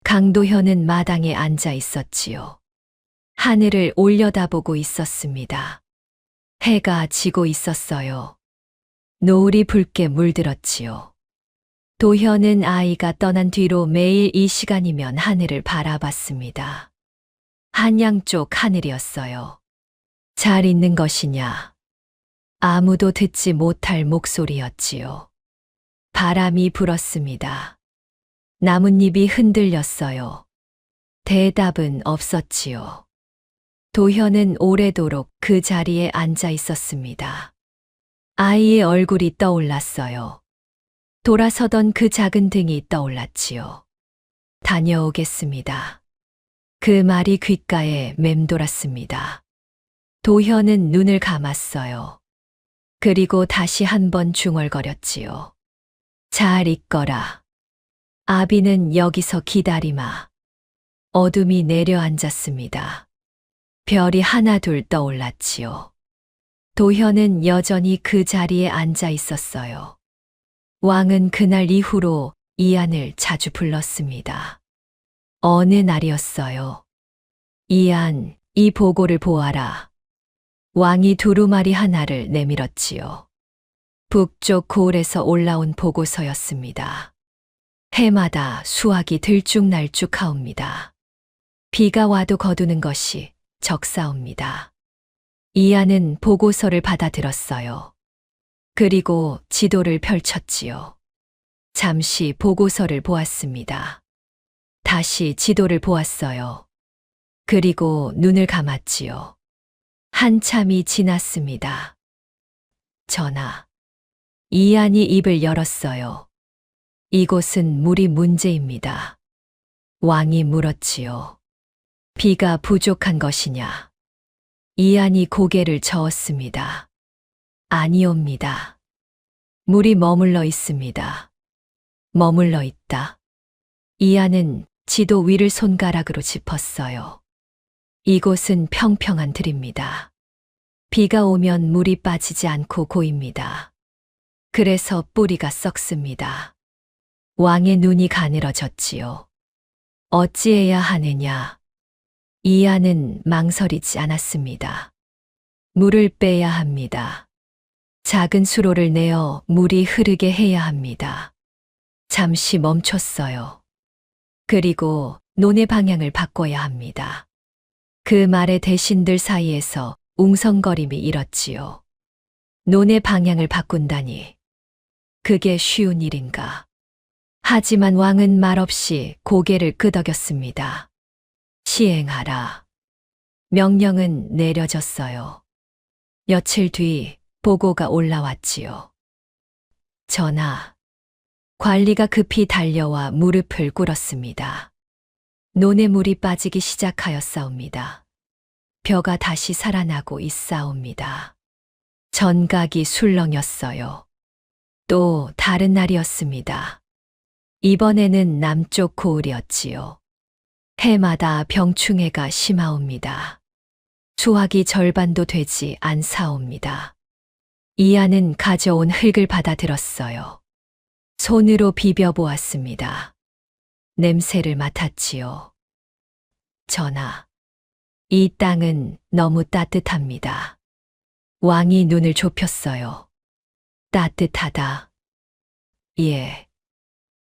Speaker 2: 강도현은 마당에 앉아 있었지요. 하늘을 올려다보고 있었습니다. 해가 지고 있었어요. 노을이 붉게 물들었지요. 도현은 아이가 떠난 뒤로 매일 이 시간이면 하늘을 바라봤습니다. 한양 쪽 하늘이었어요. 잘 있는 것이냐? 아무도 듣지 못할 목소리였지요. 바람이 불었습니다. 나뭇잎이 흔들렸어요. 대답은 없었지요. 도현은 오래도록 그 자리에 앉아 있었습니다. 아이의 얼굴이 떠올랐어요. 돌아서던 그 작은 등이 떠올랐지요. 다녀오겠습니다. 그 말이 귓가에 맴돌았습니다. 도현은 눈을 감았어요. 그리고 다시 한번 중얼거렸지요. 잘 있거라. 아비는 여기서 기다리마. 어둠이 내려앉았습니다. 별이 하나둘 떠올랐지요. 도현은 여전히 그 자리에 앉아 있었어요. 왕은 그날 이후로 이안을 자주 불렀습니다. 어느 날이었어요. 이안, 이 보고를 보아라. 왕이 두루마리 하나를 내밀었지요. 북쪽 고을에서 올라온 보고서였습니다. 해마다 수확이 들쭉날쭉하옵니다. 비가 와도 거두는 것이 적사옵니다. 이안은 보고서를 받아들었어요. 그리고 지도를 펼쳤지요. 잠시 보고서를 보았습니다. 다시 지도를 보았어요. 그리고 눈을 감았지요. 한참이 지났습니다. 전하. 이안이 입을 열었어요. 이곳은 물이 문제입니다. 왕이 물었지요. 비가 부족한 것이냐? 이안이 고개를 저었습니다. 아니옵니다. 물이 머물러 있습니다. 머물러 있다. 이안은 지도 위를 손가락으로 짚었어요. 이곳은 평평한 들입니다. 비가 오면 물이 빠지지 않고 고입니다. 그래서 뿌리가 썩습니다. 왕의 눈이 가늘어졌지요. 어찌해야 하느냐? 이안은 망설이지 않았습니다. 물을 빼야 합니다. 작은 수로를 내어 물이 흐르게 해야 합니다. 잠시 멈췄어요. 그리고 논의 방향을 바꿔야 합니다. 그 말에 대신들 사이에서 웅성거림이 일었지요. 논의 방향을 바꾼다니. 그게 쉬운 일인가? 하지만 왕은 말없이 고개를 끄덕였습니다. 시행하라. 명령은 내려졌어요. 며칠 뒤 보고가 올라왔지요. 전하, 관리가 급히 달려와 무릎을 꿇었습니다. 논의 물이 빠지기 시작하였사옵니다. 벼가 다시 살아나고 있사옵니다. 전각이 술렁였어요. 또 다른 날이었습니다. 이번에는 남쪽 고을이었지요. 해마다 병충해가 심하옵니다. 수확이 절반도 되지 않사옵니다. 이안은 가져온 흙을 받아들었어요. 손으로 비벼보았습니다. 냄새를 맡았지요. 전하, 이 땅은 너무 따뜻합니다. 왕이 눈을 좁혔어요. 따뜻하다. 예.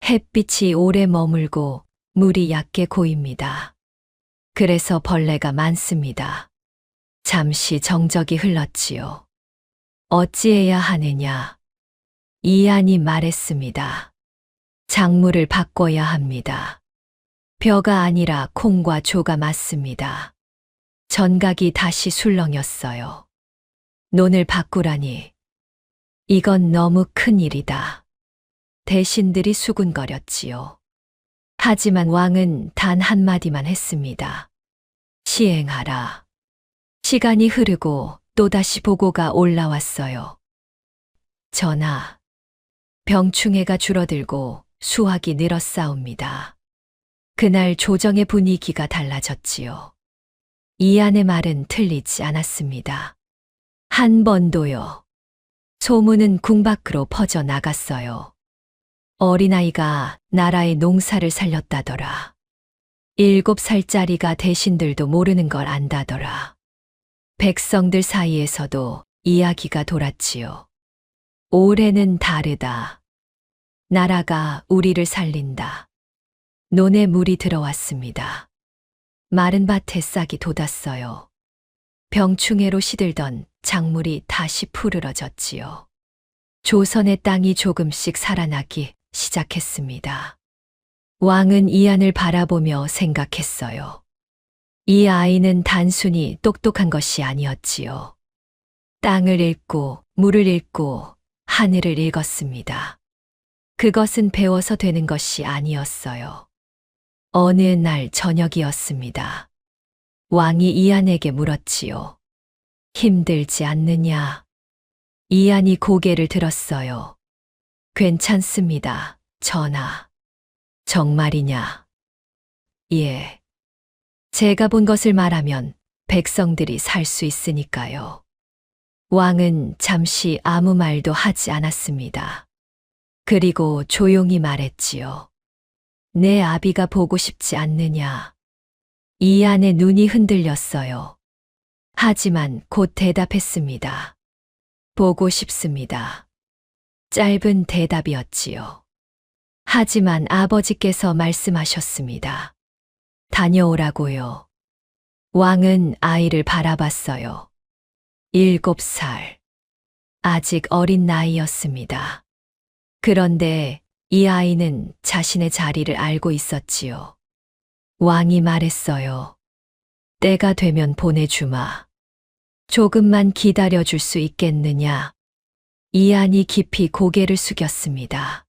Speaker 2: 햇빛이 오래 머물고 물이 얕게 고입니다. 그래서 벌레가 많습니다. 잠시 정적이 흘렀지요. 어찌해야 하느냐? 이안이 말했습니다. 작물을 바꿔야 합니다. 벼가 아니라 콩과 조가 맞습니다. 전각이 다시 술렁였어요. 논을 바꾸라니. 이건 너무 큰 일이다. 대신들이 수군거렸지요. 하지만 왕은 단 한마디만 했습니다. 시행하라. 시간이 흐르고 또다시 보고가 올라왔어요. 전하, 병충해가 줄어들고 수확이 늘었사옵니다. 그날 조정의 분위기가 달라졌지요. 이안의 말은 틀리지 않았습니다. 한 번도요. 소문은 궁 밖으로 퍼져나갔어요. 어린아이가 나라의 농사를 살렸다더라. 7살짜리가 대신들도 모르는 걸 안다더라. 백성들 사이에서도 이야기가 돌았지요. 올해는 다르다. 나라가 우리를 살린다. 논에 물이 들어왔습니다. 마른 밭에 싹이 돋았어요. 병충해로 시들던 작물이 다시 푸르러졌지요. 조선의 땅이 조금씩 살아나기 시작했습니다. 왕은 이안을 바라보며 생각했어요. 이 아이는 단순히 똑똑한 것이 아니었지요. 땅을 읽고 물을 읽고 하늘을 읽었습니다. 그것은 배워서 되는 것이 아니었어요. 어느 날 저녁이었습니다. 왕이 이안에게 물었지요. 힘들지 않느냐? 이안이 고개를 들었어요. 괜찮습니다, 전하. 정말이냐? 예. 제가 본 것을 말하면 백성들이 살 수 있으니까요. 왕은 잠시 아무 말도 하지 않았습니다. 그리고 조용히 말했지요. 내 아비가 보고 싶지 않느냐? 이안의 눈이 흔들렸어요. 하지만 곧 대답했습니다. 보고 싶습니다. 짧은 대답이었지요. 하지만 아버지께서 말씀하셨습니다. 다녀오라고요. 왕은 아이를 바라봤어요. 7살. 아직 어린 나이였습니다. 그런데 이 아이는 자신의 자리를 알고 있었지요. 왕이 말했어요. 때가 되면 보내주마. 조금만 기다려줄 수 있겠느냐? 이안이 깊이 고개를 숙였습니다.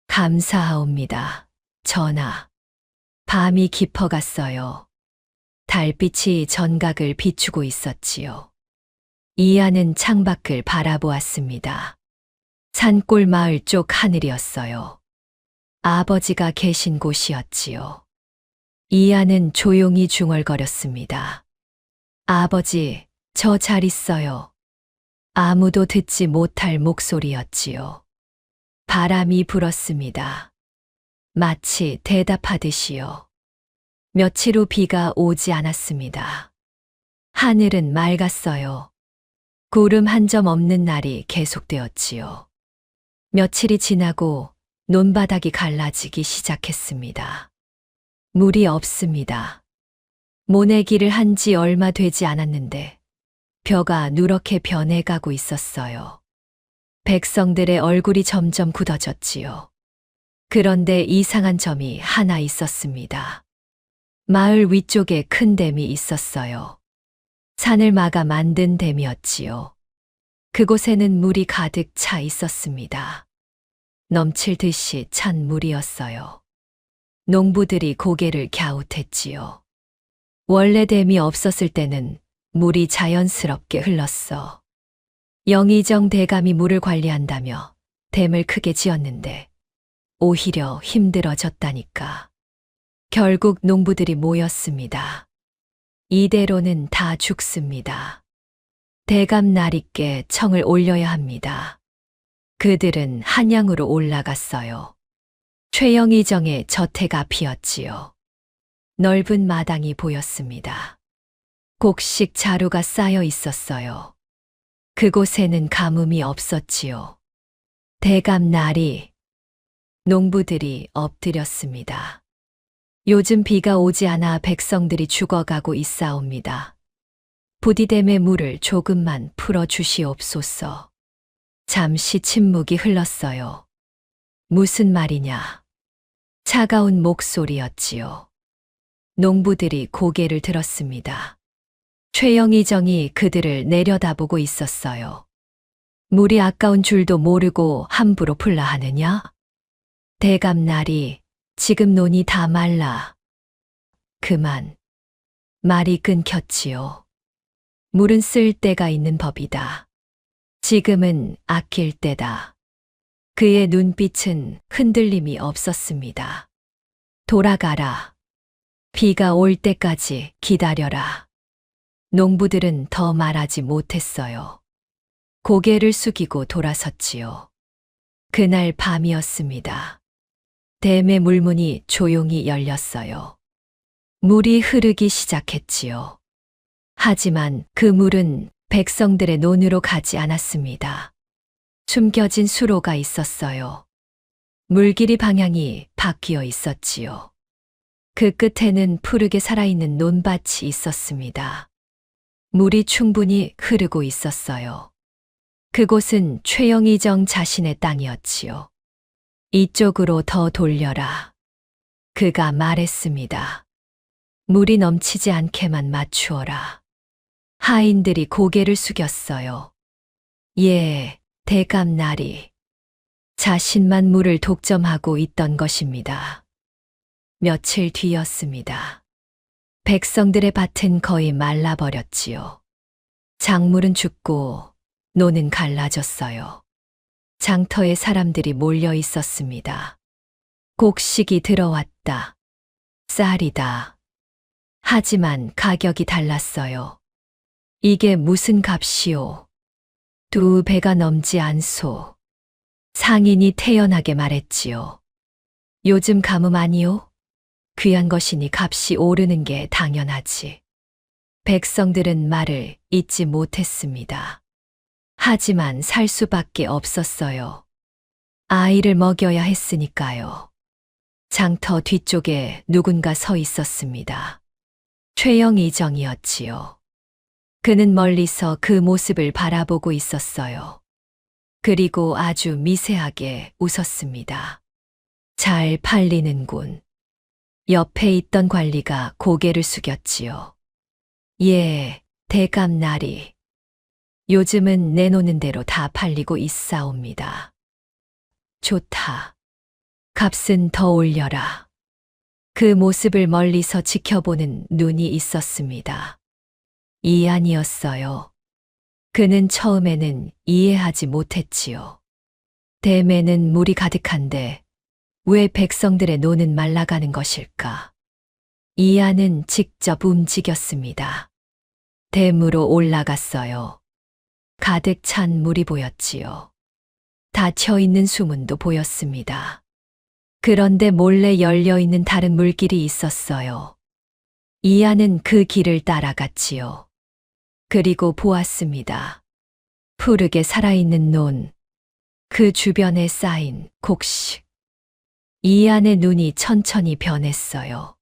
Speaker 2: 감사하옵니다. 전하. 밤이 깊어갔어요. 달빛이 전각을 비추고 있었지요. 이안은 창밖을 바라보았습니다. 산골 마을 쪽 하늘이었어요. 아버지가 계신 곳이었지요. 이안은 조용히 중얼거렸습니다. 아버지, 저 잘 있어요. 아무도 듣지 못할 목소리였지요. 바람이 불었습니다. 마치 대답하듯이요. 며칠 후 비가 오지 않았습니다. 하늘은 맑았어요. 구름 한 점 없는 날이 계속되었지요. 며칠이 지나고 논바닥이 갈라지기 시작했습니다. 물이 없습니다. 모내기를 한 지 얼마 되지 않았는데 벼가 누렇게 변해가고 있었어요. 백성들의 얼굴이 점점 굳어졌지요. 그런데 이상한 점이 하나 있었습니다. 마을 위쪽에 큰 댐이 있었어요. 산을 막아 만든 댐이었지요. 그곳에는 물이 가득 차 있었습니다. 넘칠 듯이 찬 물이었어요. 농부들이 고개를 갸웃했지요. 원래 댐이 없었을 때는 물이 자연스럽게 흘렀어. 영의정 대감이 물을 관리한다며 댐을 크게 지었는데 오히려 힘들어졌다니까. 결국 농부들이 모였습니다. 이대로는 다 죽습니다. 대감 나리께 청을 올려야 합니다. 그들은 한양으로 올라갔어요. 최영의정의 저택 앞이었지요. 넓은 마당이 보였습니다. 곡식 자루가 쌓여 있었어요. 그곳에는 가뭄이 없었지요. 대감 나리. 농부들이 엎드렸습니다. 요즘 비가 오지 않아 백성들이 죽어가고 있사옵니다. 부디댐의 물을 조금만 풀어주시옵소서. 잠시 침묵이 흘렀어요. 무슨 말이냐? 차가운 목소리였지요. 농부들이 고개를 들었습니다. 최영의정이 그들을 내려다보고 있었어요. 물이 아까운 줄도 모르고 함부로 풀라 하느냐? 대감나리, 지금 논이 다 말라. 그만. 말이 끊겼지요. 물은 쓸 때가 있는 법이다. 지금은 아낄 때다. 그의 눈빛은 흔들림이 없었습니다. 돌아가라. 비가 올 때까지 기다려라. 농부들은 더 말하지 못했어요. 고개를 숙이고 돌아섰지요. 그날 밤이었습니다. 댐의 물문이 조용히 열렸어요. 물이 흐르기 시작했지요. 하지만 그 물은 백성들의 논으로 가지 않았습니다. 숨겨진 수로가 있었어요. 물길이 방향이 바뀌어 있었지요. 그 끝에는 푸르게 살아있는 논밭이 있었습니다. 물이 충분히 흐르고 있었어요. 그곳은 최영의정 자신의 땅이었지요. 이쪽으로 더 돌려라. 그가 말했습니다. 물이 넘치지 않게만 맞추어라. 하인들이 고개를 숙였어요. 예, 대감나리. 자신만 물을 독점하고 있던 것입니다. 며칠 뒤였습니다. 백성들의 밭은 거의 말라버렸지요. 작물은 죽고 논은 갈라졌어요. 장터에 사람들이 몰려 있었습니다. 곡식이 들어왔다. 쌀이다. 하지만 가격이 달랐어요. 이게 무슨 값이오? 2배가 넘지 않소. 상인이 태연하게 말했지요. 요즘 가뭄 아니오? 귀한 것이니 값이 오르는 게 당연하지. 백성들은 말을 잇지 못했습니다. 하지만 살 수밖에 없었어요. 아이를 먹여야 했으니까요. 장터 뒤쪽에 누군가 서 있었습니다. 최영의정이었지요. 그는 멀리서 그 모습을 바라보고 있었어요. 그리고 아주 미세하게 웃었습니다. 잘 팔리는군. 옆에 있던 관리가 고개를 숙였지요. 예, 대감 나리. 요즘은 내놓는 대로 다 팔리고 있사옵니다. 좋다. 값은 더 올려라. 그 모습을 멀리서 지켜보는 눈이 있었습니다. 이안이었어요. 그는 처음에는 이해하지 못했지요. 댐에는 물이 가득한데 왜 백성들의 노는 말라가는 것일까? 이안은 직접 움직였습니다. 댐으로 올라갔어요. 가득 찬 물이 보였지요. 닫혀 있는 수문도 보였습니다. 그런데 몰래 열려 있는 다른 물길이 있었어요. 이안은 그 길을 따라갔지요. 그리고 보았습니다. 푸르게 살아있는 논, 그 주변에 쌓인 곡식. 이안의 눈이 천천히 변했어요.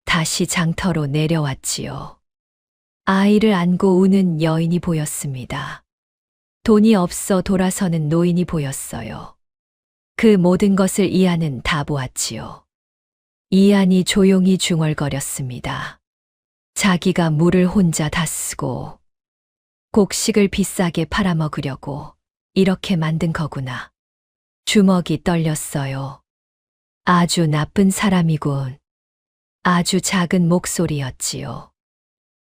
Speaker 2: 다시 장터로 내려왔지요. 아이를 안고 우는 여인이 보였습니다. 돈이 없어 돌아서는 노인이 보였어요. 그 모든 것을 이안은 다 보았지요. 이안이 조용히 중얼거렸습니다. 자기가 물을 혼자 다 쓰고 곡식을 비싸게 팔아먹으려고 이렇게 만든 거구나. 주먹이 떨렸어요. 아주 나쁜 사람이군. 아주 작은 목소리였지요.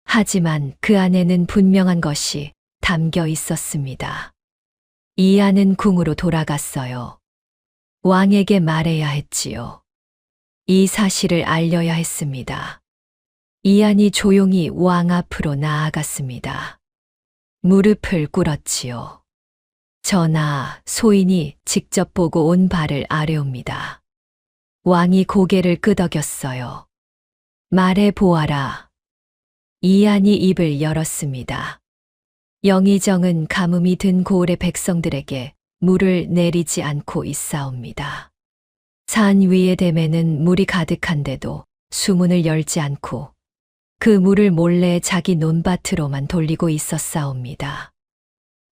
Speaker 2: 하지만 그 안에는 분명한 것이 담겨 있었습니다. 이안은 궁으로 돌아갔어요. 왕에게 말해야 했지요. 이 사실을 알려야 했습니다. 이안이 조용히 왕 앞으로 나아갔습니다. 무릎을 꿇었지요. 전하, 소인이 직접 보고 온 바를 아뢰옵니다. 왕이 고개를 끄덕였어요. 말해 보아라. 이안이 입을 열었습니다. 영의정은 가뭄이 든 고을의 백성들에게 물을 내리지 않고 있사옵니다. 산 위의 댐에는 물이 가득한데도 수문을 열지 않고 그 물을 몰래 자기 논밭으로만 돌리고 있었사옵니다.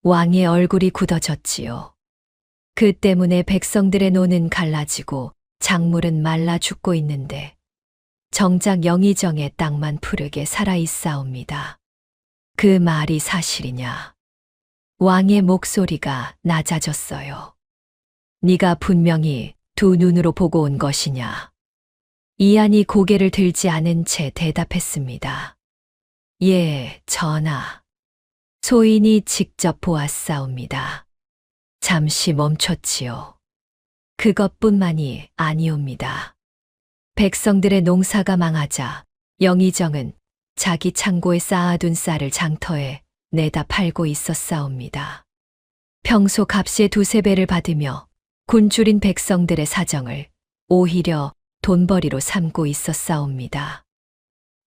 Speaker 2: 왕의 얼굴이 굳어졌지요. 그 때문에 백성들의 노는 갈라지고 작물은 말라 죽고 있는데 정작 영의정의 땅만 푸르게 살아있사옵니다. 그 말이 사실이냐? 왕의 목소리가 낮아졌어요. 네가 분명히 두 눈으로 보고 온 것이냐? 이안이 고개를 들지 않은 채 대답했습니다. 예, 전하. 소인이 직접 보았사옵니다. 잠시 멈췄지요. 그것뿐만이 아니옵니다. 백성들의 농사가 망하자 영의정은 자기 창고에 쌓아둔 쌀을 장터에 내다 팔고 있었사옵니다. 평소 값의 두세 배를 받으며 굶주린 백성들의 사정을 오히려 돈벌이로 삼고 있었사옵니다.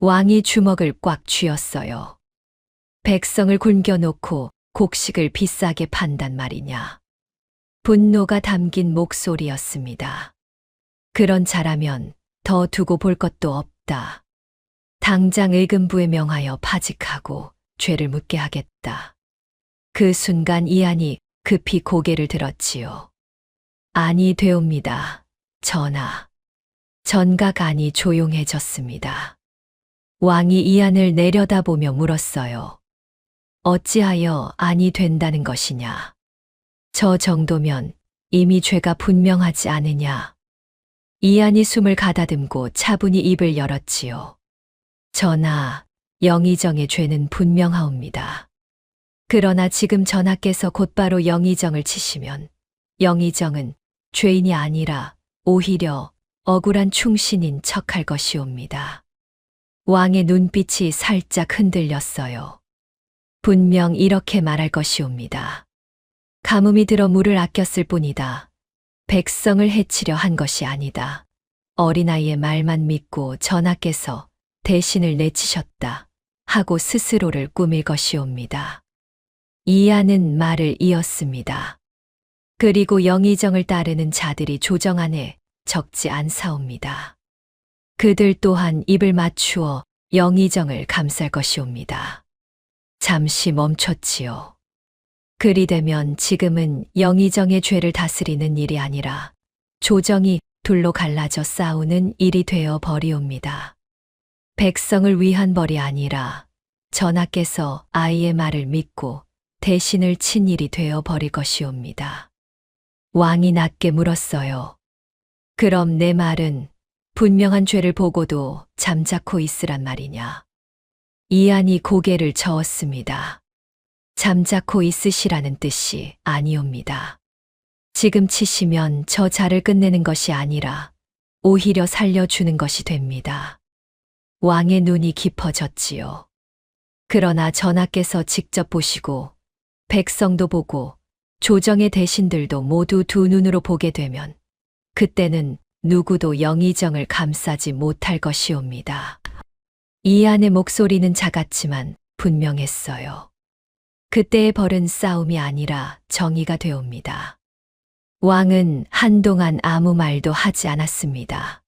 Speaker 2: 왕이 주먹을 꽉 쥐었어요. 백성을 굶겨놓고 곡식을 비싸게 판단 말이냐. 분노가 담긴 목소리였습니다. 그런 자라면 더 두고 볼 것도 없다. 당장 의금부에 명하여 파직하고 죄를 묻게 하겠다. 그 순간 이안이 급히 고개를 들었지요. 아니 되옵니다, 전하. 전각 안이 조용해졌습니다. 왕이 이안을 내려다보며 물었어요. 어찌하여 아니 된다는 것이냐? 저 정도면 이미 죄가 분명하지 않으냐? 이안이 숨을 가다듬고 차분히 입을 열었지요. 전하, 영의정의 죄는 분명하옵니다. 그러나 지금 전하께서 곧바로 영의정을 치시면 영의정은 죄인이 아니라 오히려 억울한 충신인 척할 것이옵니다. 왕의 눈빛이 살짝 흔들렸어요. 분명 이렇게 말할 것이옵니다. 가뭄이 들어 물을 아꼈을 뿐이다. 백성을 해치려 한 것이 아니다. 어린아이의 말만 믿고 전하께서 대신을 내치셨다 하고 스스로를 꾸밀 것이옵니다. 이안은 말을 이었습니다. 그리고 영의정을 따르는 자들이 조정 안에 적지 않사옵니다. 그들 또한 입을 맞추어 영의정을 감쌀 것이옵니다. 잠시 멈췄지요. 그리 되면 지금은 영의정의 죄를 다스리는 일이 아니라 조정이 둘로 갈라져 싸우는 일이 되어 버리옵니다. 백성을 위한 벌이 아니라 전하께서 아이의 말을 믿고 대신을 친 일이 되어 버릴 것이옵니다. 왕이 낮게 물었어요. 그럼 내 말은 분명한 죄를 보고도 잠자코 있으란 말이냐? 이안이 고개를 저었습니다. 잠자코 있으시라는 뜻이 아니옵니다. 지금 치시면 저 자를 끝내는 것이 아니라 오히려 살려주는 것이 됩니다. 왕의 눈이 깊어졌지요. 그러나 전하께서 직접 보시고 백성도 보고 조정의 대신들도 모두 두 눈으로 보게 되면 그때는 누구도 영의정을 감싸지 못할 것이옵니다. 이안의 목소리는 작았지만 분명했어요. 그때의 벌은 싸움이 아니라 정의가 되옵니다. 왕은 한동안 아무 말도 하지 않았습니다.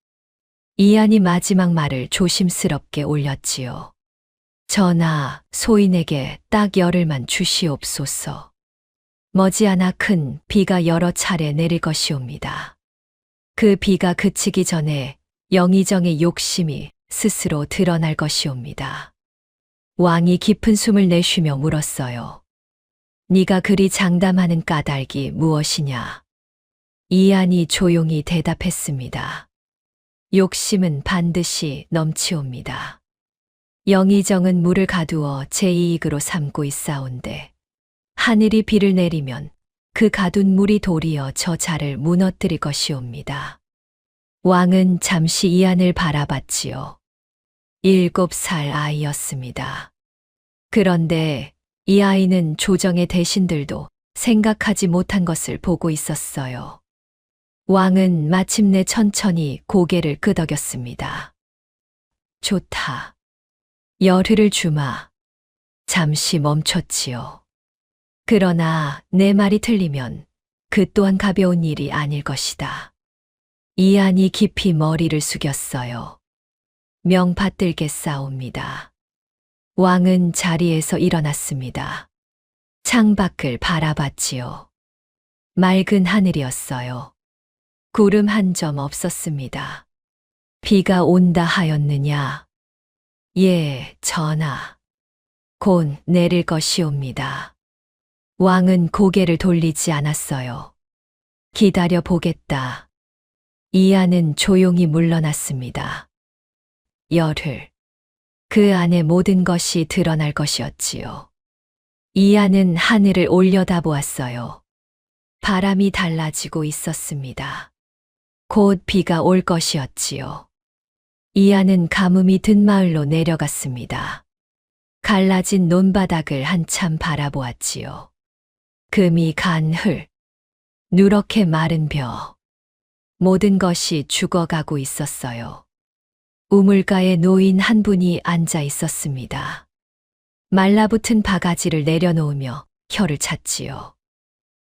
Speaker 2: 이안이 마지막 말을 조심스럽게 올렸지요. 전하, 소인에게 딱 열흘만 주시옵소서. 머지않아 큰 비가 여러 차례 내릴 것이옵니다. 그 비가 그치기 전에 영의정의 욕심이 스스로 드러날 것이옵니다. 왕이 깊은 숨을 내쉬며 물었어요. 네가 그리 장담하는 까닭이 무엇이냐? 이안이 조용히 대답했습니다. 욕심은 반드시 넘치옵니다. 영의정은 물을 가두어 제 이익으로 삼고 있사온데 하늘이 비를 내리면 그 가둔 물이 도리어 저 자를 무너뜨릴 것이옵니다. 왕은 잠시 이안을 바라봤지요. 7살 아이였습니다. 그런데 이 아이는 조정의 대신들도 생각하지 못한 것을 보고 있었어요. 왕은 마침내 천천히 고개를 끄덕였습니다. 좋다. 열흘을 주마. 잠시 멈췄지요. 그러나 내 말이 틀리면 그 또한 가벼운 일이 아닐 것이다. 이안이 깊이 머리를 숙였어요. 명받들겠사옵니다. 왕은 자리에서 일어났습니다. 창밖을 바라봤지요. 맑은 하늘이었어요. 구름 한 점 없었습니다. 비가 온다 하였느냐? 예, 전하. 곧 내릴 것이옵니다. 왕은 고개를 돌리지 않았어요. 기다려 보겠다. 이안은 조용히 물러났습니다. 열흘. 그 안에 모든 것이 드러날 것이었지요. 이안은 하늘을 올려다보았어요. 바람이 달라지고 있었습니다. 곧 비가 올 것이었지요. 이안은 가뭄이 든 마을로 내려갔습니다. 갈라진 논바닥을 한참 바라보았지요. 금이 간 흘, 누렇게 마른 벼, 모든 것이 죽어가고 있었어요. 우물가에 노인 한 분이 앉아 있었습니다. 말라붙은 바가지를 내려놓으며 혀를 찼지요.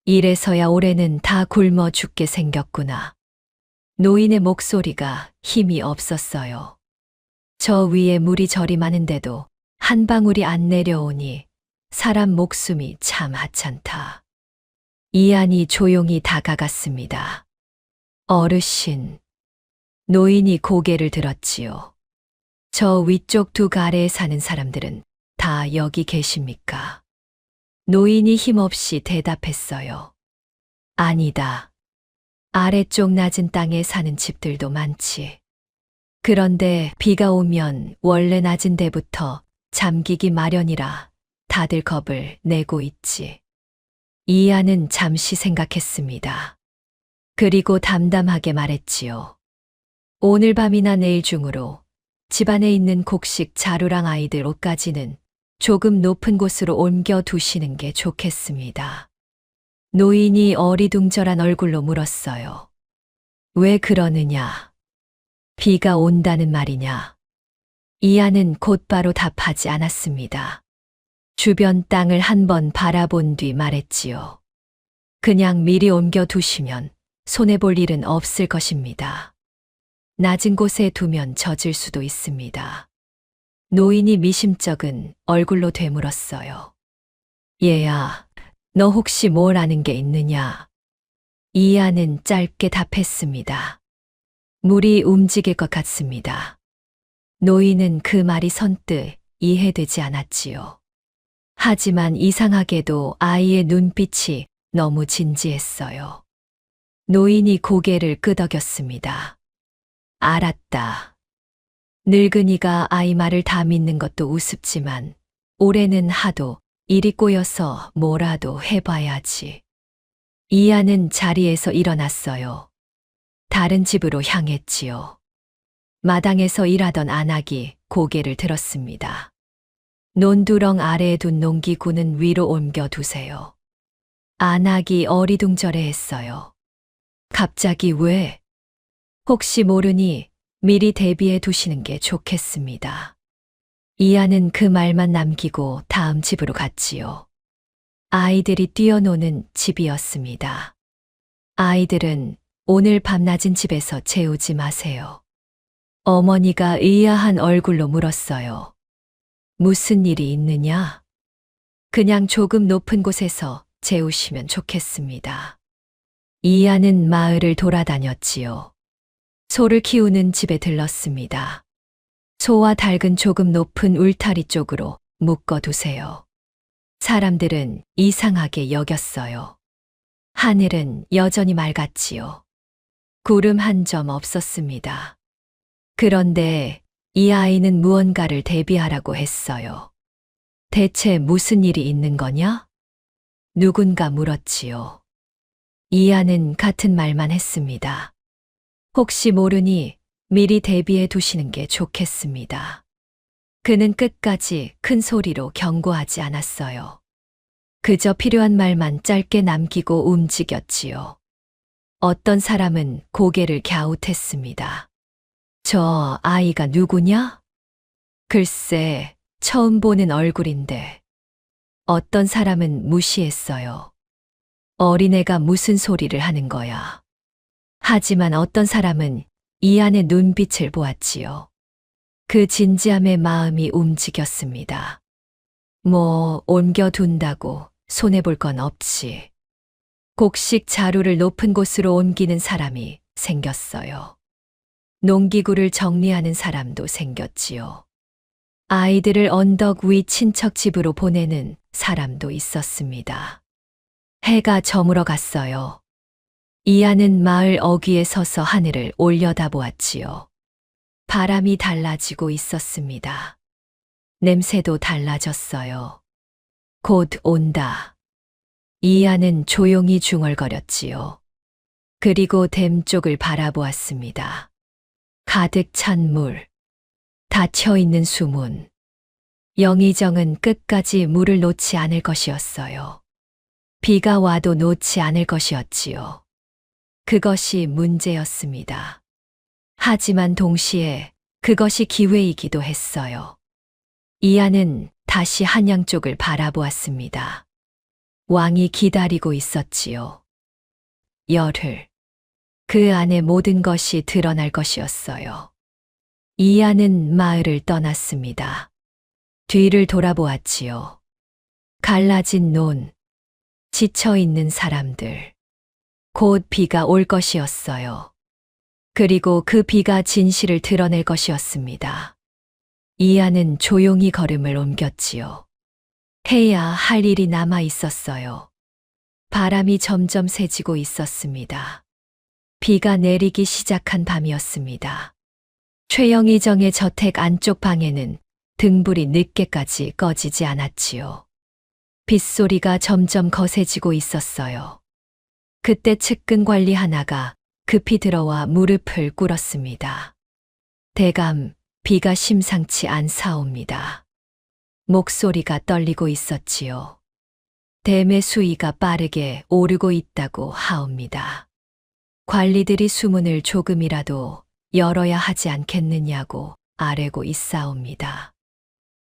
Speaker 2: 이래서야 올해는 다 굶어 죽게 생겼구나. 노인의 목소리가 힘이 없었어요. 저 위에 물이 저리 많은데도 한 방울이 안 내려오니 사람 목숨이 참 하찮다. 이안이 조용히 다가갔습니다. 어르신. 노인이 고개를 들었지요. 저 위쪽 두 가래에 사는 사람들은 다 여기 계십니까? 노인이 힘없이 대답했어요. 아니다. 아래쪽 낮은 땅에 사는 집들도 많지. 그런데 비가 오면 원래 낮은 데부터 잠기기 마련이라 다들 겁을 내고 있지. 이안은 잠시 생각했습니다. 그리고 담담하게 말했지요. 오늘 밤이나 내일 중으로 집안에 있는 곡식 자루랑 아이들 옷까지는 조금 높은 곳으로 옮겨 두시는 게 좋겠습니다. 노인이 어리둥절한 얼굴로 물었어요. 왜 그러느냐? 비가 온다는 말이냐? 이안은 곧바로 답하지 않았습니다. 주변 땅을 한번 바라본 뒤 말했지요. 그냥 미리 옮겨 두시면 손해볼 일은 없을 것입니다. 낮은 곳에 두면 젖을 수도 있습니다. 노인이 미심쩍은 얼굴로 되물었어요. 얘야, 너 혹시 뭘 아는 게 있느냐? 이안은 짧게 답했습니다. 물이 움직일 것 같습니다. 노인은 그 말이 선뜻 이해되지 않았지요. 하지만 이상하게도 아이의 눈빛이 너무 진지했어요. 노인이 고개를 끄덕였습니다. 알았다. 늙은이가 아이 말을 다 믿는 것도 우습지만 올해는 하도 일이 꼬여서 뭐라도 해봐야지. 이하는 자리에서 일어났어요. 다른 집으로 향했지요. 마당에서 일하던 안악이 고개를 들었습니다. 논두렁 아래에 둔 농기구는 위로 옮겨 두세요. 안악이 어리둥절해했어요. 갑자기 왜? 혹시 모르니 미리 대비해 두시는 게 좋겠습니다. 이하는 그 말만 남기고 다음 집으로 갔지요. 아이들이 뛰어노는 집이었습니다. 아이들은 오늘 밤낮은 집에서 재우지 마세요. 어머니가 의아한 얼굴로 물었어요. 무슨 일이 있느냐? 그냥 조금 높은 곳에서 재우시면 좋겠습니다. 이하는 마을을 돌아다녔지요. 소를 키우는 집에 들렀습니다. 소와 닭은 조금 높은 울타리 쪽으로 묶어 두세요. 사람들은 이상하게 여겼어요. 하늘은 여전히 맑았지요. 구름 한 점 없었습니다. 그런데 이 아이는 무언가를 대비하라고 했어요. 대체 무슨 일이 있는 거냐? 누군가 물었지요. 이하는 같은 말만 했습니다. 혹시 모르니 미리 대비해 두시는 게 좋겠습니다. 그는 끝까지 큰 소리로 경고하지 않았어요. 그저 필요한 말만 짧게 남기고 움직였지요. 어떤 사람은 고개를 갸웃했습니다. 저 아이가 누구냐? 글쎄, 처음 보는 얼굴인데. 어떤 사람은 무시했어요. 어린애가 무슨 소리를 하는 거야. 하지만 어떤 사람은 이하의 눈빛을 보았지요. 그 진지함에 마음이 움직였습니다. 뭐 옮겨둔다고 손해볼 건 없지. 곡식 자루를 높은 곳으로 옮기는 사람이 생겼어요. 농기구를 정리하는 사람도 생겼지요. 아이들을 언덕 위 친척 집으로 보내는 사람도 있었습니다. 해가 저물어 갔어요. 이하는 마을 어귀에 서서 하늘을 올려다보았지요. 바람이 달라지고 있었습니다. 냄새도 달라졌어요. 곧 온다. 이하는 조용히 중얼거렸지요. 그리고 댐 쪽을 바라보았습니다. 가득 찬 물, 닫혀 있는 수문. 영의정은 끝까지 물을 놓지 않을 것이었어요. 비가 와도 놓지 않을 것이었지요. 그것이 문제였습니다. 하지만 동시에 그것이 기회이기도 했어요. 이하는 다시 한양 쪽을 바라보았습니다. 왕이 기다리고 있었지요. 열흘. 그 안에 모든 것이 드러날 것이었어요. 이하는 마을을 떠났습니다. 뒤를 돌아보았지요. 갈라진 논, 지쳐있는 사람들. 곧 비가 올 것이었어요. 그리고 그 비가 진실을 드러낼 것이었습니다. 이하는 조용히 걸음을 옮겼지요. 해야 할 일이 남아 있었어요. 바람이 점점 세지고 있었습니다. 비가 내리기 시작한 밤이었습니다. 최영의정의 저택 안쪽 방에는 등불이 늦게까지 꺼지지 않았지요. 빗소리가 점점 거세지고 있었어요. 그때 측근 관리 하나가 급히 들어와 무릎을 꿇었습니다. 대감, 비가 심상치 않사옵니다. 목소리가 떨리고 있었지요. 댐의 수위가 빠르게 오르고 있다고 하옵니다. 관리들이 수문을 조금이라도 열어야 하지 않겠느냐고 아뢰고 있사옵니다.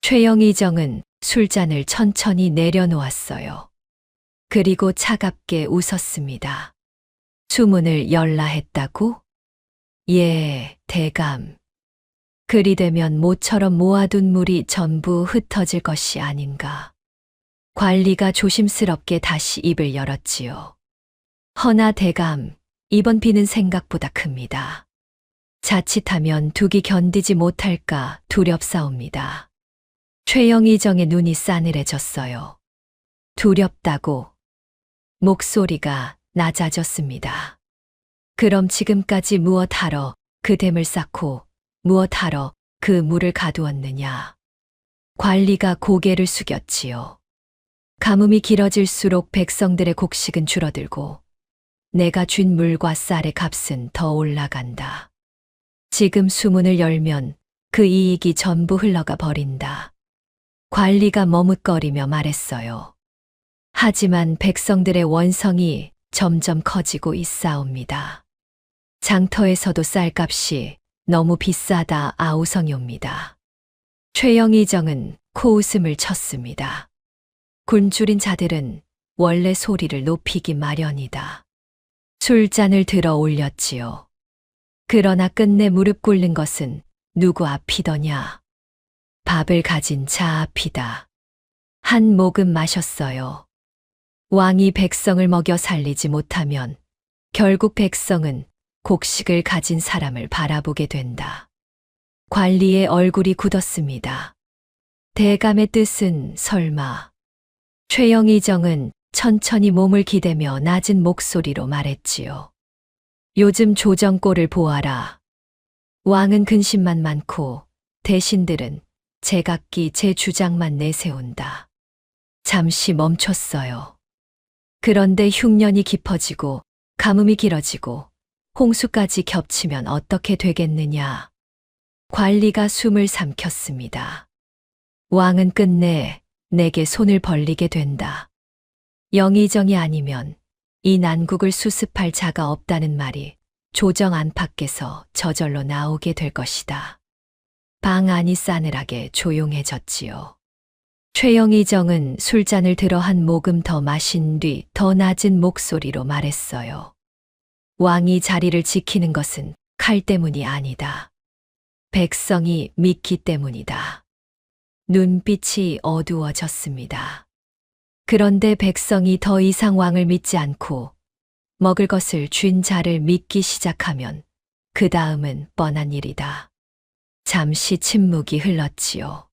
Speaker 2: 최영의정은 술잔을 천천히 내려놓았어요. 그리고 차갑게 웃었습니다. 수문을 열라 했다고? 예, 대감. 그리 되면 모처럼 모아둔 물이 전부 흩어질 것이 아닌가. 관리가 조심스럽게 다시 입을 열었지요. 허나 대감, 이번 비는 생각보다 큽니다. 자칫하면 둑이 견디지 못할까 두렵사옵니다. 최영희정의 눈이 싸늘해졌어요. 두렵다고. 목소리가 낮아졌습니다. 그럼 지금까지 무엇하러 그 댐을 쌓고 무엇하러 그 물을 가두었느냐. 관리가 고개를 숙였지요. 가뭄이 길어질수록 백성들의 곡식은 줄어들고 내가 쥔 물과 쌀의 값은 더 올라간다. 지금 수문을 열면 그 이익이 전부 흘러가 버린다. 관리가 머뭇거리며 말했어요. 하지만 백성들의 원성이 점점 커지고 있사옵니다. 장터에서도 쌀값이 너무 비싸다 아우성이옵니다. 최영희정은 코웃음을 쳤습니다. 굶주린 자들은 원래 소리를 높이기 마련이다. 술잔을 들어 올렸지요. 그러나 끝내 무릎 꿇는 것은 누구 앞이더냐. 밥을 가진 자 앞이다. 한 모금 마셨어요. 왕이 백성을 먹여 살리지 못하면 결국 백성은 곡식을 가진 사람을 바라보게 된다. 관리의 얼굴이 굳었습니다. 대감의 뜻은 설마. 최영희정은 천천히 몸을 기대며 낮은 목소리로 말했지요. 요즘 조정꼴을 보아라. 왕은 근심만 많고 대신들은 제각기 제 주장만 내세운다. 잠시 멈췄어요. 그런데 흉년이 깊어지고 가뭄이 길어지고 홍수까지 겹치면 어떻게 되겠느냐. 관리가 숨을 삼켰습니다. 왕은 끝내 내게 손을 벌리게 된다. 영의정이 아니면 이 난국을 수습할 자가 없다는 말이 조정 안팎에서 저절로 나오게 될 것이다. 방 안이 싸늘하게 조용해졌지요. 최영희정은 술잔을 들어 한 모금 더 마신 뒤 더 낮은 목소리로 말했어요. 왕이 자리를 지키는 것은 칼 때문이 아니다. 백성이 믿기 때문이다. 눈빛이 어두워졌습니다. 그런데 백성이 더 이상 왕을 믿지 않고 먹을 것을 쥔 자를 믿기 시작하면 그 다음은 뻔한 일이다. 잠시 침묵이 흘렀지요.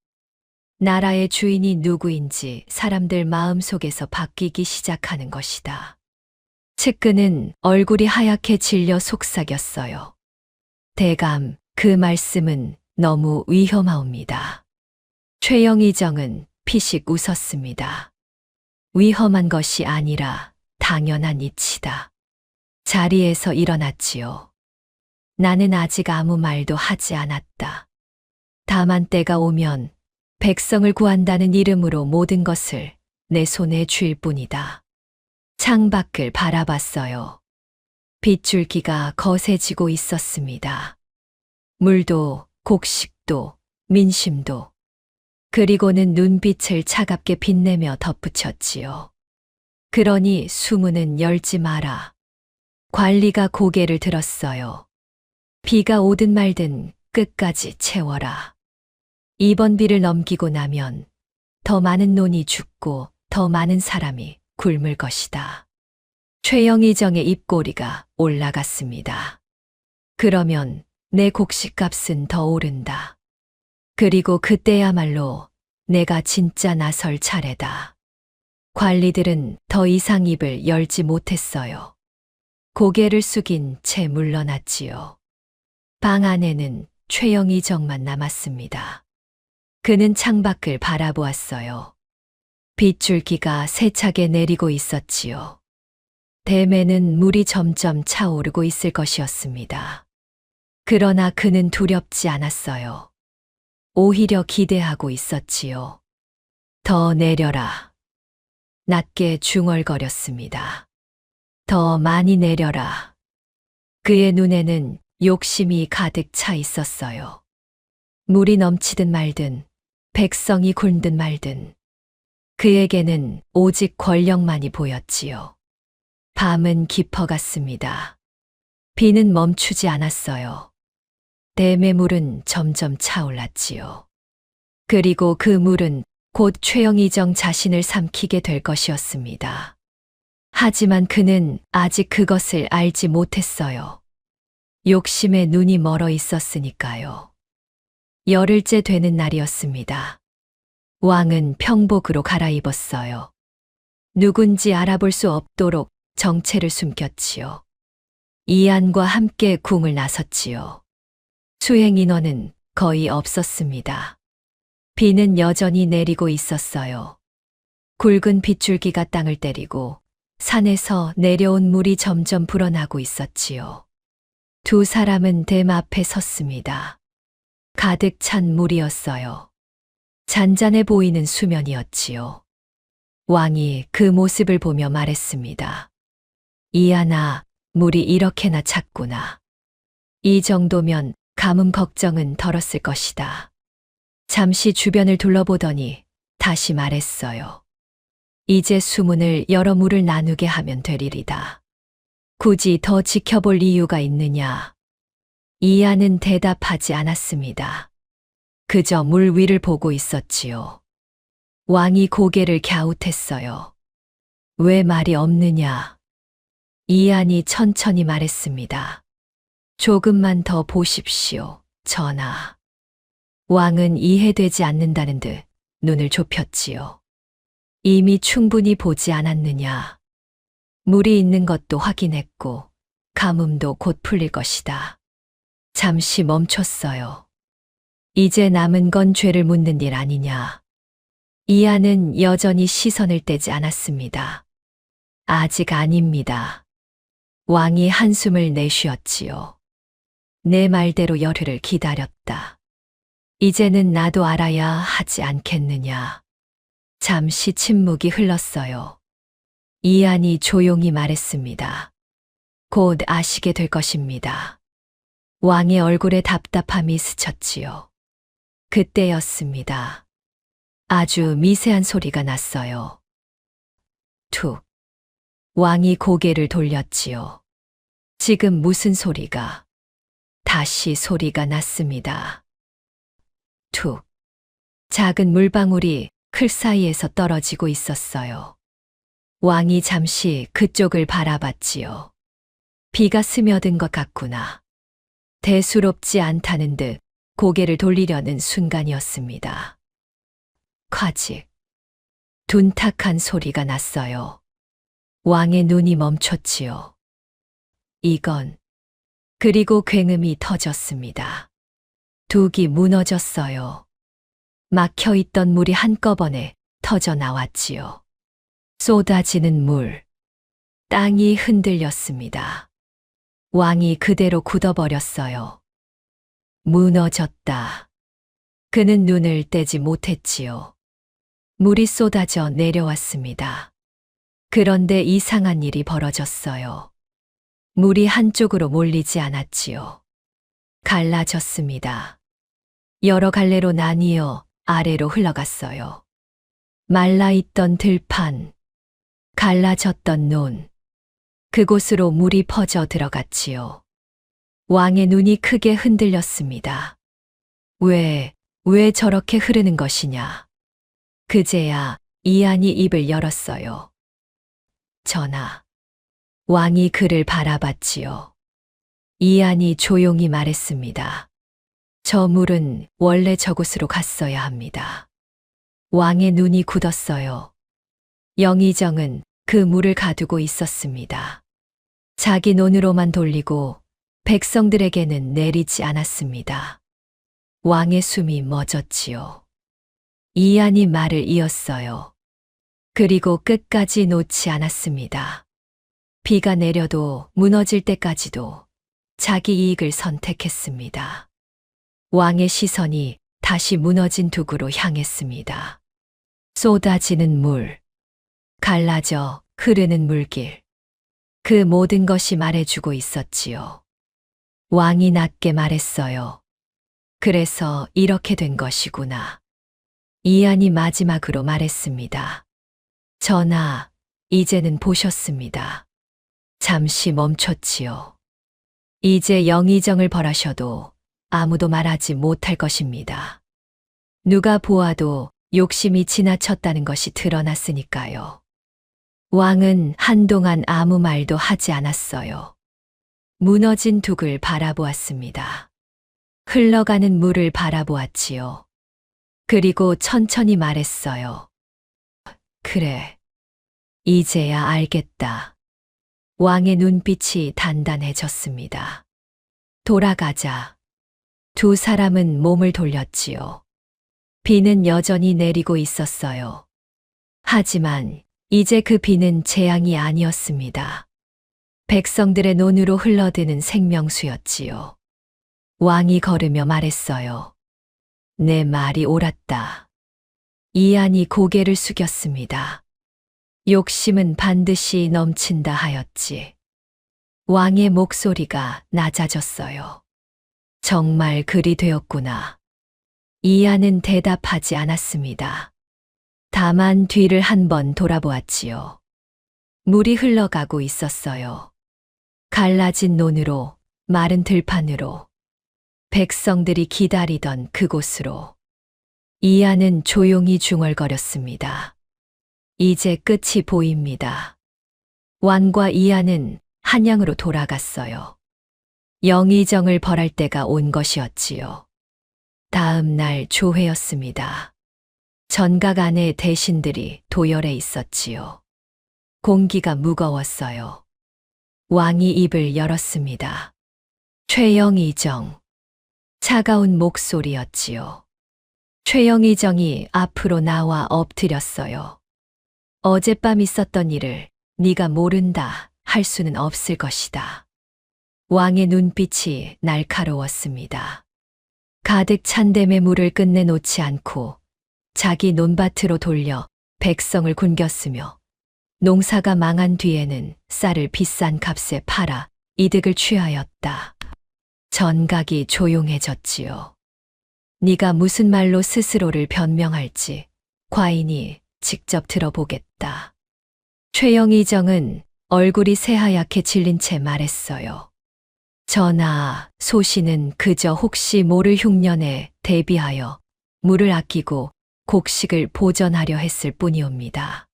Speaker 2: 나라의 주인이 누구인지 사람들 마음속에서 바뀌기 시작하는 것이다. 측근은 얼굴이 하얗게 질려 속삭였어요. 대감, 그 말씀은 너무 위험하옵니다. 최영희정은 피식 웃었습니다. 위험한 것이 아니라 당연한 이치다. 자리에서 일어났지요. 나는 아직 아무 말도 하지 않았다. 다만 때가 오면 백성을 구한다는 이름으로 모든 것을 내 손에 쥘 뿐이다. 창밖을 바라봤어요. 빗줄기가 거세지고 있었습니다. 물도, 곡식도, 민심도. 그리고는 눈빛을 차갑게 빛내며 덧붙였지요. 그러니 수문은 열지 마라. 관리가 고개를 들었어요. 비가 오든 말든 끝까지 채워라. 이번 비를 넘기고 나면 더 많은 논이 죽고 더 많은 사람이 굶을 것이다. 최영희정의 입꼬리가 올라갔습니다. 그러면 내 곡식값은 더 오른다. 그리고 그때야말로 내가 진짜 나설 차례다. 관리들은 더 이상 입을 열지 못했어요. 고개를 숙인 채 물러났지요. 방 안에는 최영희정만 남았습니다. 그는 창밖을 바라보았어요. 빗줄기가 세차게 내리고 있었지요. 댐에는 물이 점점 차오르고 있을 것이었습니다. 그러나 그는 두렵지 않았어요. 오히려 기대하고 있었지요. 더 내려라. 낮게 중얼거렸습니다. 더 많이 내려라. 그의 눈에는 욕심이 가득 차 있었어요. 물이 넘치든 말든, 백성이 굶든 말든, 그에게는 오직 권력만이 보였지요. 밤은 깊어갔습니다. 비는 멈추지 않았어요. 댐의 물은 점점 차올랐지요. 그리고 그 물은 곧 최영희정 자신을 삼키게 될 것이었습니다. 하지만 그는 아직 그것을 알지 못했어요. 욕심에 눈이 멀어 있었으니까요. 열흘째 되는 날이었습니다. 왕은 평복으로 갈아입었어요. 누군지 알아볼 수 없도록 정체를 숨겼지요. 이안과 함께 궁을 나섰지요. 수행 인원은 거의 없었습니다. 비는 여전히 내리고 있었어요. 굵은 빗줄기가 땅을 때리고 산에서 내려온 물이 점점 불어나고 있었지요. 두 사람은 댐 앞에 섰습니다. 가득 찬 물이었어요. 잔잔해 보이는 수면이었지요. 왕이 그 모습을 보며 말했습니다. 이안아, 물이 이렇게나 찼구나. 이 정도면 가뭄 걱정은 덜었을 것이다. 잠시 주변을 둘러보더니 다시 말했어요. 이제 수문을 열어 물을 나누게 하면 되리리다. 굳이 더 지켜볼 이유가 있느냐? 이안은 대답하지 않았습니다. 그저 물 위를 보고 있었지요. 왕이 고개를 갸웃했어요. 왜 말이 없느냐? 이안이 천천히 말했습니다. 조금만 더 보십시오, 전하. 왕은 이해되지 않는다는 듯 눈을 좁혔지요. 이미 충분히 보지 않았느냐? 물이 있는 것도 확인했고 가뭄도 곧 풀릴 것이다. 잠시 멈췄어요. 이제 남은 건 죄를 묻는 일 아니냐? 이안은 여전히 시선을 떼지 않았습니다. 아직 아닙니다. 왕이 한숨을 내쉬었지요. 내 말대로 열흘을 기다렸다. 이제는 나도 알아야 하지 않겠느냐. 잠시 침묵이 흘렀어요. 이안이 조용히 말했습니다. 곧 아시게 될 것입니다. 왕의 얼굴에 답답함이 스쳤지요. 그때였습니다. 아주 미세한 소리가 났어요. 툭. 왕이 고개를 돌렸지요. 지금 무슨 소리가? 다시 소리가 났습니다. 툭. 작은 물방울이 클 사이에서 떨어지고 있었어요. 왕이 잠시 그쪽을 바라봤지요. 비가 스며든 것 같구나. 대수롭지 않다는 듯 고개를 돌리려는 순간이었습니다. 콰직. 둔탁한 소리가 났어요. 왕의 눈이 멈췄지요. 이건. 그리고 굉음이 터졌습니다. 둑이 무너졌어요. 막혀있던 물이 한꺼번에 터져 나왔지요. 쏟아지는 물. 땅이 흔들렸습니다. 왕이 그대로 굳어버렸어요. 무너졌다. 그는 눈을 떼지 못했지요. 물이 쏟아져 내려왔습니다. 그런데 이상한 일이 벌어졌어요. 물이 한쪽으로 몰리지 않았지요. 갈라졌습니다. 여러 갈래로 나뉘어 아래로 흘러갔어요. 말라있던 들판, 갈라졌던 논, 그곳으로 물이 퍼져 들어갔지요. 왕의 눈이 크게 흔들렸습니다. 왜 저렇게 흐르는 것이냐? 그제야 이안이 입을 열었어요. 전하. 왕이 그를 바라봤지요. 이안이 조용히 말했습니다. 저 물은 원래 저곳으로 갔어야 합니다. 왕의 눈이 굳었어요. 영의정은 그 물을 가두고 있었습니다. 자기 논으로만 돌리고 백성들에게는 내리지 않았습니다. 왕의 숨이 멎었지요. 이안이 말을 이었어요. 그리고 끝까지 놓지 않았습니다. 비가 내려도 무너질 때까지도 자기 이익을 선택했습니다. 왕의 시선이 다시 무너진 둑으로 향했습니다. 쏟아지는 물, 갈라져 흐르는 물길. 그 모든 것이 말해주고 있었지요. 왕이 낮게 말했어요. 그래서 이렇게 된 것이구나. 이안이 마지막으로 말했습니다. 전하, 이제는 보셨습니다. 잠시 멈췄지요. 이제 영의정을 벌하셔도 아무도 말하지 못할 것입니다. 누가 보아도 욕심이 지나쳤다는 것이 드러났으니까요. 왕은 한동안 아무 말도 하지 않았어요. 무너진 둑을 바라보았습니다. 흘러가는 물을 바라보았지요. 그리고 천천히 말했어요. 그래. 이제야 알겠다. 왕의 눈빛이 단단해졌습니다. 돌아가자. 두 사람은 몸을 돌렸지요. 비는 여전히 내리고 있었어요. 하지만 이제 그 비는 재앙이 아니었습니다. 백성들의 논으로 흘러드는 생명수였지요. 왕이 걸으며 말했어요. 내 말이 옳았다. 이안이 고개를 숙였습니다. 욕심은 반드시 넘친다 하였지. 왕의 목소리가 낮아졌어요. 정말 그리 되었구나. 이안은 대답하지 않았습니다. 다만 뒤를 한번 돌아보았지요. 물이 흘러가고 있었어요. 갈라진 논으로, 마른 들판으로, 백성들이 기다리던 그곳으로. 이안은 조용히 중얼거렸습니다. 이제 끝이 보입니다. 왕과 이안은 한양으로 돌아갔어요. 영의정을 벌할 때가 온 것이었지요. 다음 날 조회였습니다. 전각 안에 대신들이 도열해 있었지요. 공기가 무거웠어요. 왕이 입을 열었습니다. 최영의정. 차가운 목소리였지요. 최영의정이 앞으로 나와 엎드렸어요. 어젯밤 있었던 일을 네가 모른다 할 수는 없을 것이다. 왕의 눈빛이 날카로웠습니다. 가득 찬 댐의 물을 끝내놓지 않고 자기 논밭으로 돌려 백성을 굶겼으며 농사가 망한 뒤에는 쌀을 비싼 값에 팔아 이득을 취하였다. 전각이 조용해졌지요. 네가 무슨 말로 스스로를 변명할지 과인이 직접 들어보겠다. 최영의정은 얼굴이 새하얗게 질린 채 말했어요. 전하, 소신은 그저 혹시 모를 흉년에 대비하여 물을 아끼고 곡식을 보전하려 했을 뿐이옵니다.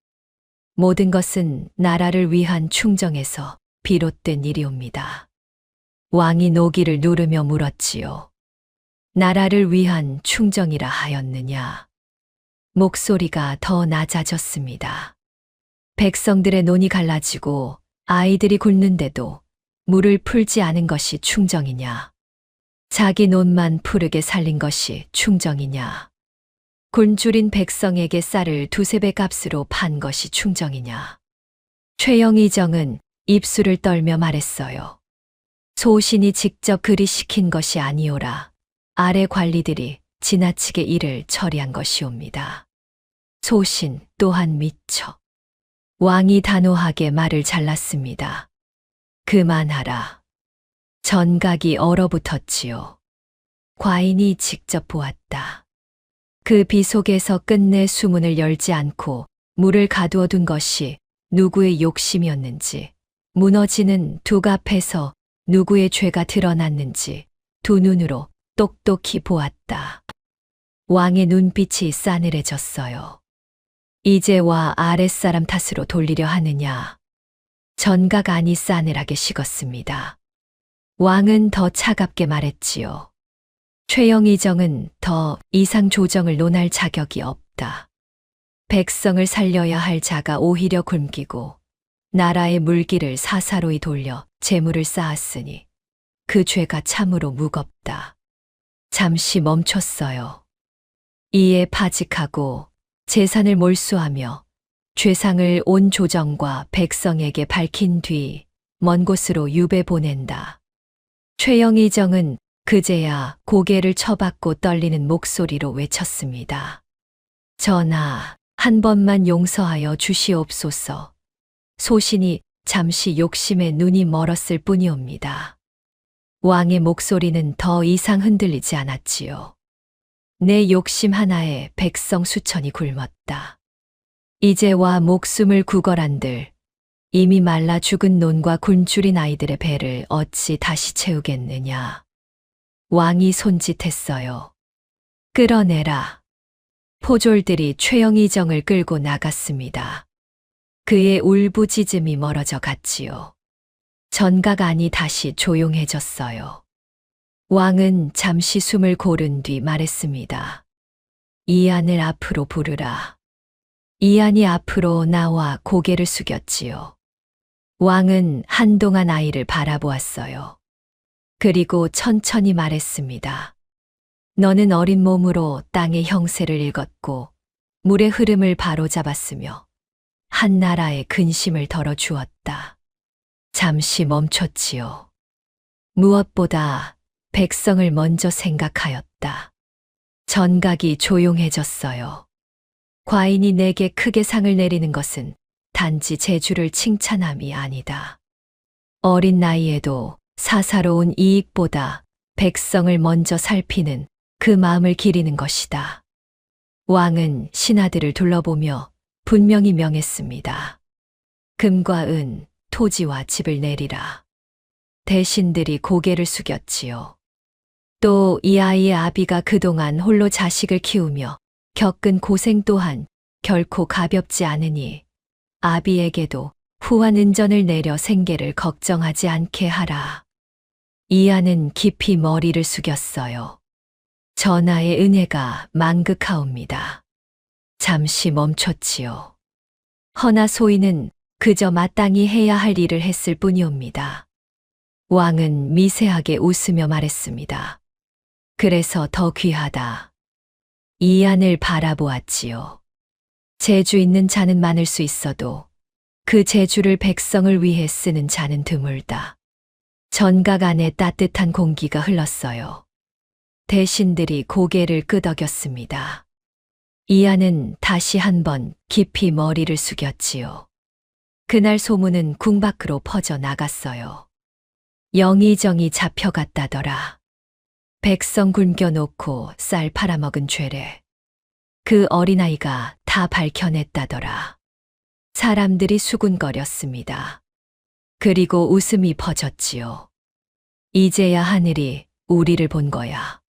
Speaker 2: 모든 것은 나라를 위한 충정에서 비롯된 일이옵니다. 왕이 노기를 누르며 물었지요. 나라를 위한 충정이라 하였느냐? 목소리가 더 낮아졌습니다. 백성들의 논이 갈라지고 아이들이 굶는데도 물을 풀지 않은 것이 충정이냐? 자기 논만 푸르게 살린 것이 충정이냐? 굶주린 백성에게 쌀을 두세 배 값으로 판 것이 충정이냐? 최영의정은 입술을 떨며 말했어요. 소신이 직접 그리 시킨 것이 아니오라. 아래 관리들이 지나치게 일을 처리한 것이옵니다. 소신 또한 미처. 왕이 단호하게 말을 잘랐습니다. 그만하라. 전각이 얼어붙었지요. 과인이 직접 보았다. 그 비 속에서 끝내 수문을 열지 않고 물을 가두어 둔 것이 누구의 욕심이었는지, 무너지는 둑 앞에서 누구의 죄가 드러났는지 두 눈으로 똑똑히 보았다. 왕의 눈빛이 싸늘해졌어요. 이제와 아랫사람 탓으로 돌리려 하느냐? 전각 안이 싸늘하게 식었습니다. 왕은 더 차갑게 말했지요. 최영의정은 더 이상 조정을 논할 자격이 없다. 백성을 살려야 할 자가 오히려 굶기고 나라의 물기를 사사로이 돌려 재물을 쌓았으니 그 죄가 참으로 무겁다. 잠시 멈췄어요. 이에 파직하고 재산을 몰수하며 죄상을 온 조정과 백성에게 밝힌 뒤 먼 곳으로 유배 보낸다. 최영의정은 그제야 고개를 쳐박고 떨리는 목소리로 외쳤습니다. 전하, 한 번만 용서하여 주시옵소서. 소신이 잠시 욕심에 눈이 멀었을 뿐이옵니다. 왕의 목소리는 더 이상 흔들리지 않았지요. 내 욕심 하나에 백성 수천이 굶었다. 이제와 목숨을 구걸한들 이미 말라 죽은 논과 굶주린 아이들의 배를 어찌 다시 채우겠느냐. 왕이 손짓했어요. 끌어내라. 포졸들이 최영의정을 끌고 나갔습니다. 그의 울부짖음이 멀어져 갔지요. 전각 안이 다시 조용해졌어요. 왕은 잠시 숨을 고른 뒤 말했습니다. 이안을 앞으로 부르라. 이안이 앞으로 나와 고개를 숙였지요. 왕은 한동안 아이를 바라보았어요. 그리고 천천히 말했습니다. 너는 어린 몸으로 땅의 형세를 읽었고 물의 흐름을 바로잡았으며 한 나라의 근심을 덜어주었다. 잠시 멈췄지요. 무엇보다 백성을 먼저 생각하였다. 전각이 조용해졌어요. 과인이 내게 크게 상을 내리는 것은 단지 재주를 칭찬함이 아니다. 어린 나이에도 사사로운 이익보다 백성을 먼저 살피는 그 마음을 기리는 것이다. 왕은 신하들을 둘러보며 분명히 명했습니다. 금과 은, 토지와 집을 내리라. 대신들이 고개를 숙였지요. 또 이 아이의 아비가 그동안 홀로 자식을 키우며 겪은 고생 또한 결코 가볍지 않으니 아비에게도 후한 은전을 내려 생계를 걱정하지 않게 하라. 이하는 깊이 머리를 숙였어요. 전하의 은혜가 만극하옵니다. 잠시 멈췄지요. 허나 소인은 그저 마땅히 해야 할 일을 했을 뿐이옵니다. 왕은 미세하게 웃으며 말했습니다. 그래서 더 귀하다. 이안을 바라보았지요. 재주 있는 자는 많을 수 있어도 그 재주를 백성을 위해 쓰는 자는 드물다. 전각 안에 따뜻한 공기가 흘렀어요. 대신들이 고개를 끄덕였습니다. 이안은 다시 한번 깊이 머리를 숙였지요. 그날 소문은 궁 밖으로 퍼져 나갔어요. 영의정이 잡혀갔다더라. 백성 굶겨놓고 쌀 팔아먹은 죄래. 그 어린아이가 다 밝혀냈다더라. 사람들이 수군거렸습니다. 그리고 웃음이 퍼졌지요. 이제야 하늘이 우리를 본 거야.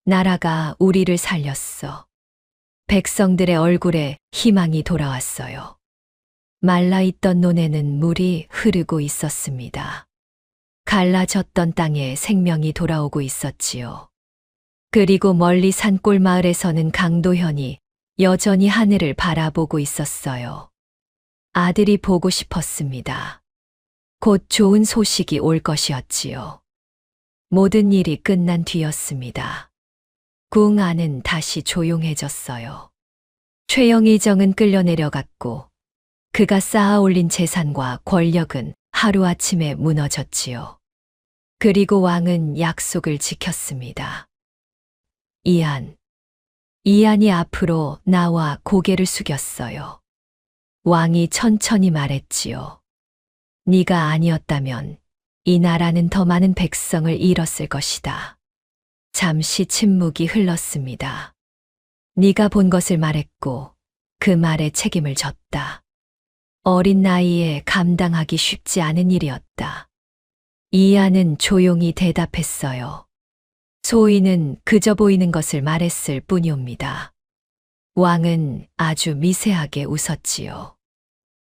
Speaker 2: 나라가 우리를 살렸어. 백성들의 얼굴에 희망이 돌아왔어요. 말라있던 논에는 물이 흐르고 있었습니다. 갈라졌던 땅에 생명이 돌아오고 있었지요. 그리고 멀리 산골 마을에서는 강도현이 여전히 하늘을 바라보고 있었어요. 아들이 보고 싶었습니다. 곧 좋은 소식이 올 것이었지요. 모든 일이 끝난 뒤였습니다. 궁 안은 다시 조용해졌어요. 최영의정은 끌려내려갔고 그가 쌓아 올린 재산과 권력은 하루아침에 무너졌지요. 그리고 왕은 약속을 지켰습니다. 이안이 앞으로 나와 고개를 숙였어요. 왕이 천천히 말했지요. 네가 아니었다면 이 나라는 더 많은 백성을 잃었을 것이다. 잠시 침묵이 흘렀습니다. 네가 본 것을 말했고 그 말에 책임을 졌다. 어린 나이에 감당하기 쉽지 않은 일이었다. 이안은 조용히 대답했어요. 소인은 그저 보이는 것을 말했을 뿐이옵니다. 왕은 아주 미세하게 웃었지요.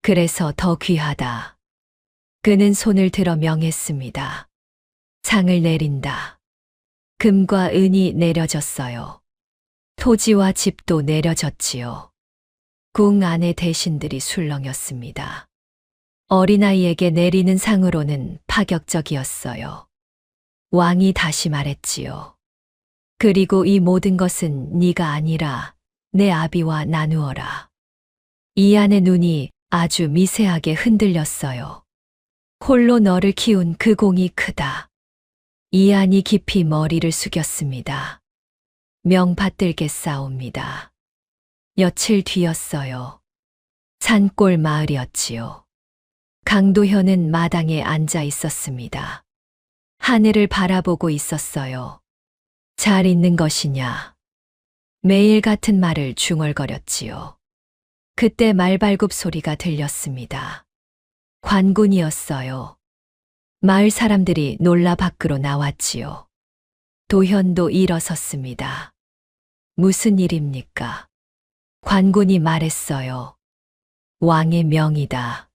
Speaker 2: 그래서 더 귀하다. 그는 손을 들어 명했습니다. 상을 내린다. 금과 은이 내려졌어요. 토지와 집도 내려졌지요. 궁 안의 대신들이 술렁였습니다. 어린아이에게 내리는 상으로는 파격적이었어요. 왕이 다시 말했지요. 그리고 이 모든 것은 네가 아니라 내 아비와 나누어라. 이안의 눈이 아주 미세하게 흔들렸어요. 홀로 너를 키운 그 공이 크다. 이안이 깊이 머리를 숙였습니다. 명받들게 싸웁니다. 며칠 뒤였어요. 산골 마을이었지요. 강도현은 마당에 앉아 있었습니다. 하늘을 바라보고 있었어요. 잘 있는 것이냐? 매일 같은 말을 중얼거렸지요. 그때 말발굽 소리가 들렸습니다. 관군이었어요. 마을 사람들이 놀라 밖으로 나왔지요. 도현도 일어섰습니다. 무슨 일입니까? 관군이 말했어요. 왕의 명이다.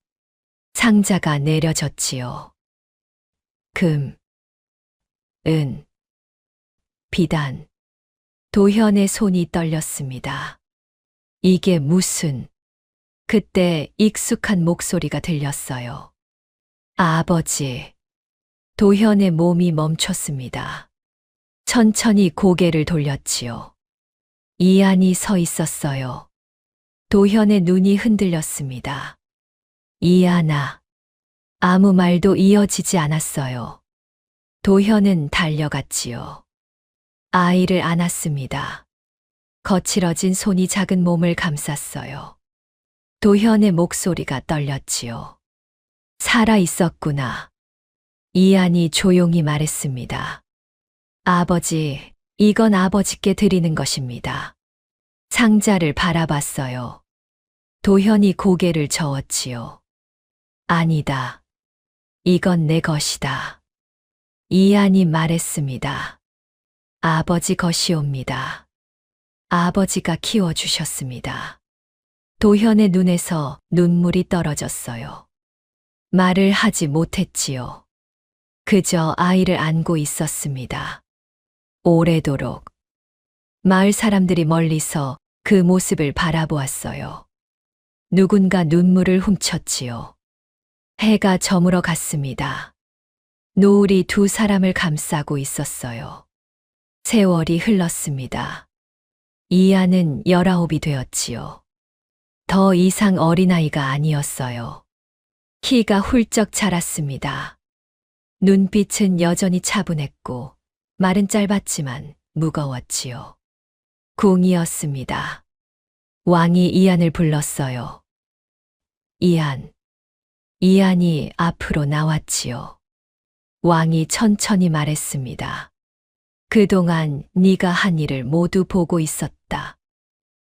Speaker 2: 상자가 내려졌지요. 금, 은, 비단. 도현의 손이 떨렸습니다. 이게 무슨... 그때 익숙한 목소리가 들렸어요. 아버지. 도현의 몸이 멈췄습니다. 천천히 고개를 돌렸지요. 이안이 서 있었어요. 도현의 눈이 흔들렸습니다. 이안아. 아무 말도 이어지지 않았어요. 도현은 달려갔지요. 아이를 안았습니다. 거칠어진 손이 작은 몸을 감쌌어요. 도현의 목소리가 떨렸지요. 살아 있었구나. 이안이 조용히 말했습니다. 아버지, 이건 아버지께 드리는 것입니다. 상자를 바라봤어요. 도현이 고개를 저었지요. 아니다. 이건 내 것이다. 이안이 말했습니다. 아버지 것이옵니다. 아버지가 키워주셨습니다. 도현의 눈에서 눈물이 떨어졌어요. 말을 하지 못했지요. 그저 아이를 안고 있었습니다. 오래도록. 마을 사람들이 멀리서 그 모습을 바라보았어요. 누군가 눈물을 훔쳤지요. 해가 저물어 갔습니다. 노을이 두 사람을 감싸고 있었어요. 세월이 흘렀습니다. 이안은 19이 되었지요. 더 이상 어린아이가 아니었어요. 키가 훌쩍 자랐습니다. 눈빛은 여전히 차분했고 말은 짧았지만 무거웠지요. 궁이었습니다. 왕이 이안을 불렀어요. 이안. 이안이 앞으로 나왔지요. 왕이 천천히 말했습니다. 그동안 네가 한 일을 모두 보고 있었다.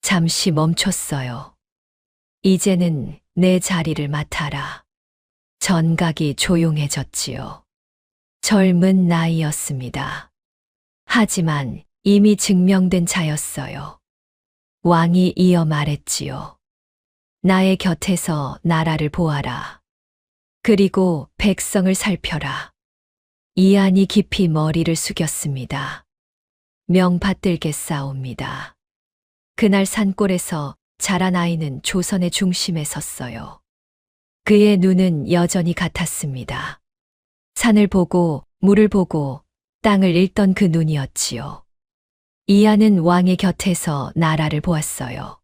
Speaker 2: 잠시 멈췄어요. 이제는 내 자리를 맡아라. 전각이 조용해졌지요. 젊은 나이였습니다. 하지만 이미 증명된 자였어요. 왕이 이어 말했지요. 나의 곁에서 나라를 보아라. 그리고 백성을 살펴라. 이안이 깊이 머리를 숙였습니다. 명받들게 싸웁니다. 그날 산골에서 자란 아이는 조선의 중심에 섰어요. 그의 눈은 여전히 같았습니다. 산을 보고 물을 보고 땅을 읽던 그 눈이었지요. 이안은 왕의 곁에서 나라를 보았어요.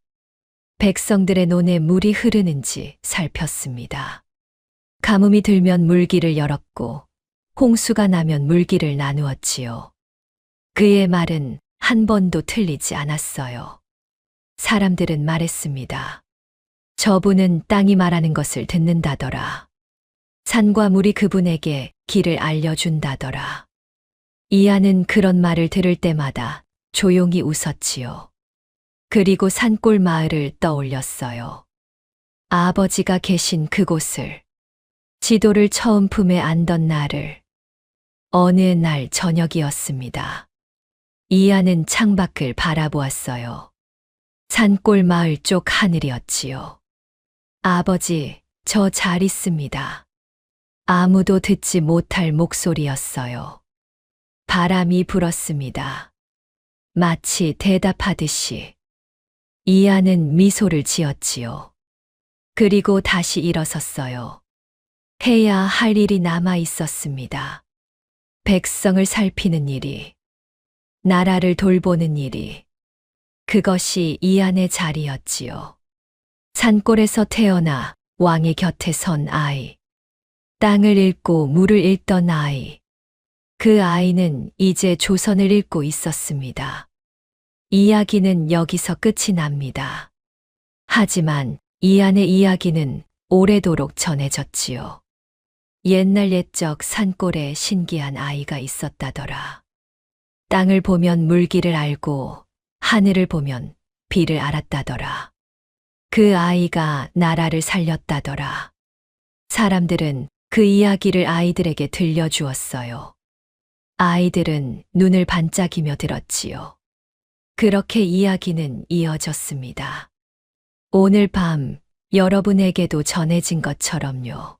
Speaker 2: 백성들의 논에 물이 흐르는지 살폈습니다. 가뭄이 들면 물길을 열었고 홍수가 나면 물길을 나누었지요. 그의 말은 한 번도 틀리지 않았어요. 사람들은 말했습니다. 저분은 땅이 말하는 것을 듣는다더라. 산과 물이 그분에게 길을 알려준다더라. 이안은 그런 말을 들을 때마다 조용히 웃었지요. 그리고 산골 마을을 떠올렸어요. 아버지가 계신 그곳을, 지도를 처음 품에 안던 날을. 어느 날 저녁이었습니다. 이안은 창밖을 바라보았어요. 산골 마을 쪽 하늘이었지요. 아버지, 저 잘 있습니다. 아무도 듣지 못할 목소리였어요. 바람이 불었습니다. 마치 대답하듯이. 이안은 미소를 지었지요. 그리고 다시 일어섰어요. 해야 할 일이 남아 있었습니다. 백성을 살피는 일이, 나라를 돌보는 일이. 그것이 이안의 자리였지요. 산골에서 태어나 왕의 곁에 선 아이. 땅을 읽고 물을 읽던 아이. 그 아이는 이제 조선을 읽고 있었습니다. 이야기는 여기서 끝이 납니다. 하지만 이안의 이야기는 오래도록 전해졌지요. 옛날 옛적 산골에 신기한 아이가 있었다더라. 땅을 보면 물길을 알고 하늘을 보면 비를 알았다더라. 그 아이가 나라를 살렸다더라. 사람들은 그 이야기를 아이들에게 들려주었어요. 아이들은 눈을 반짝이며 들었지요. 그렇게 이야기는 이어졌습니다. 오늘 밤 여러분에게도 전해진 것처럼요.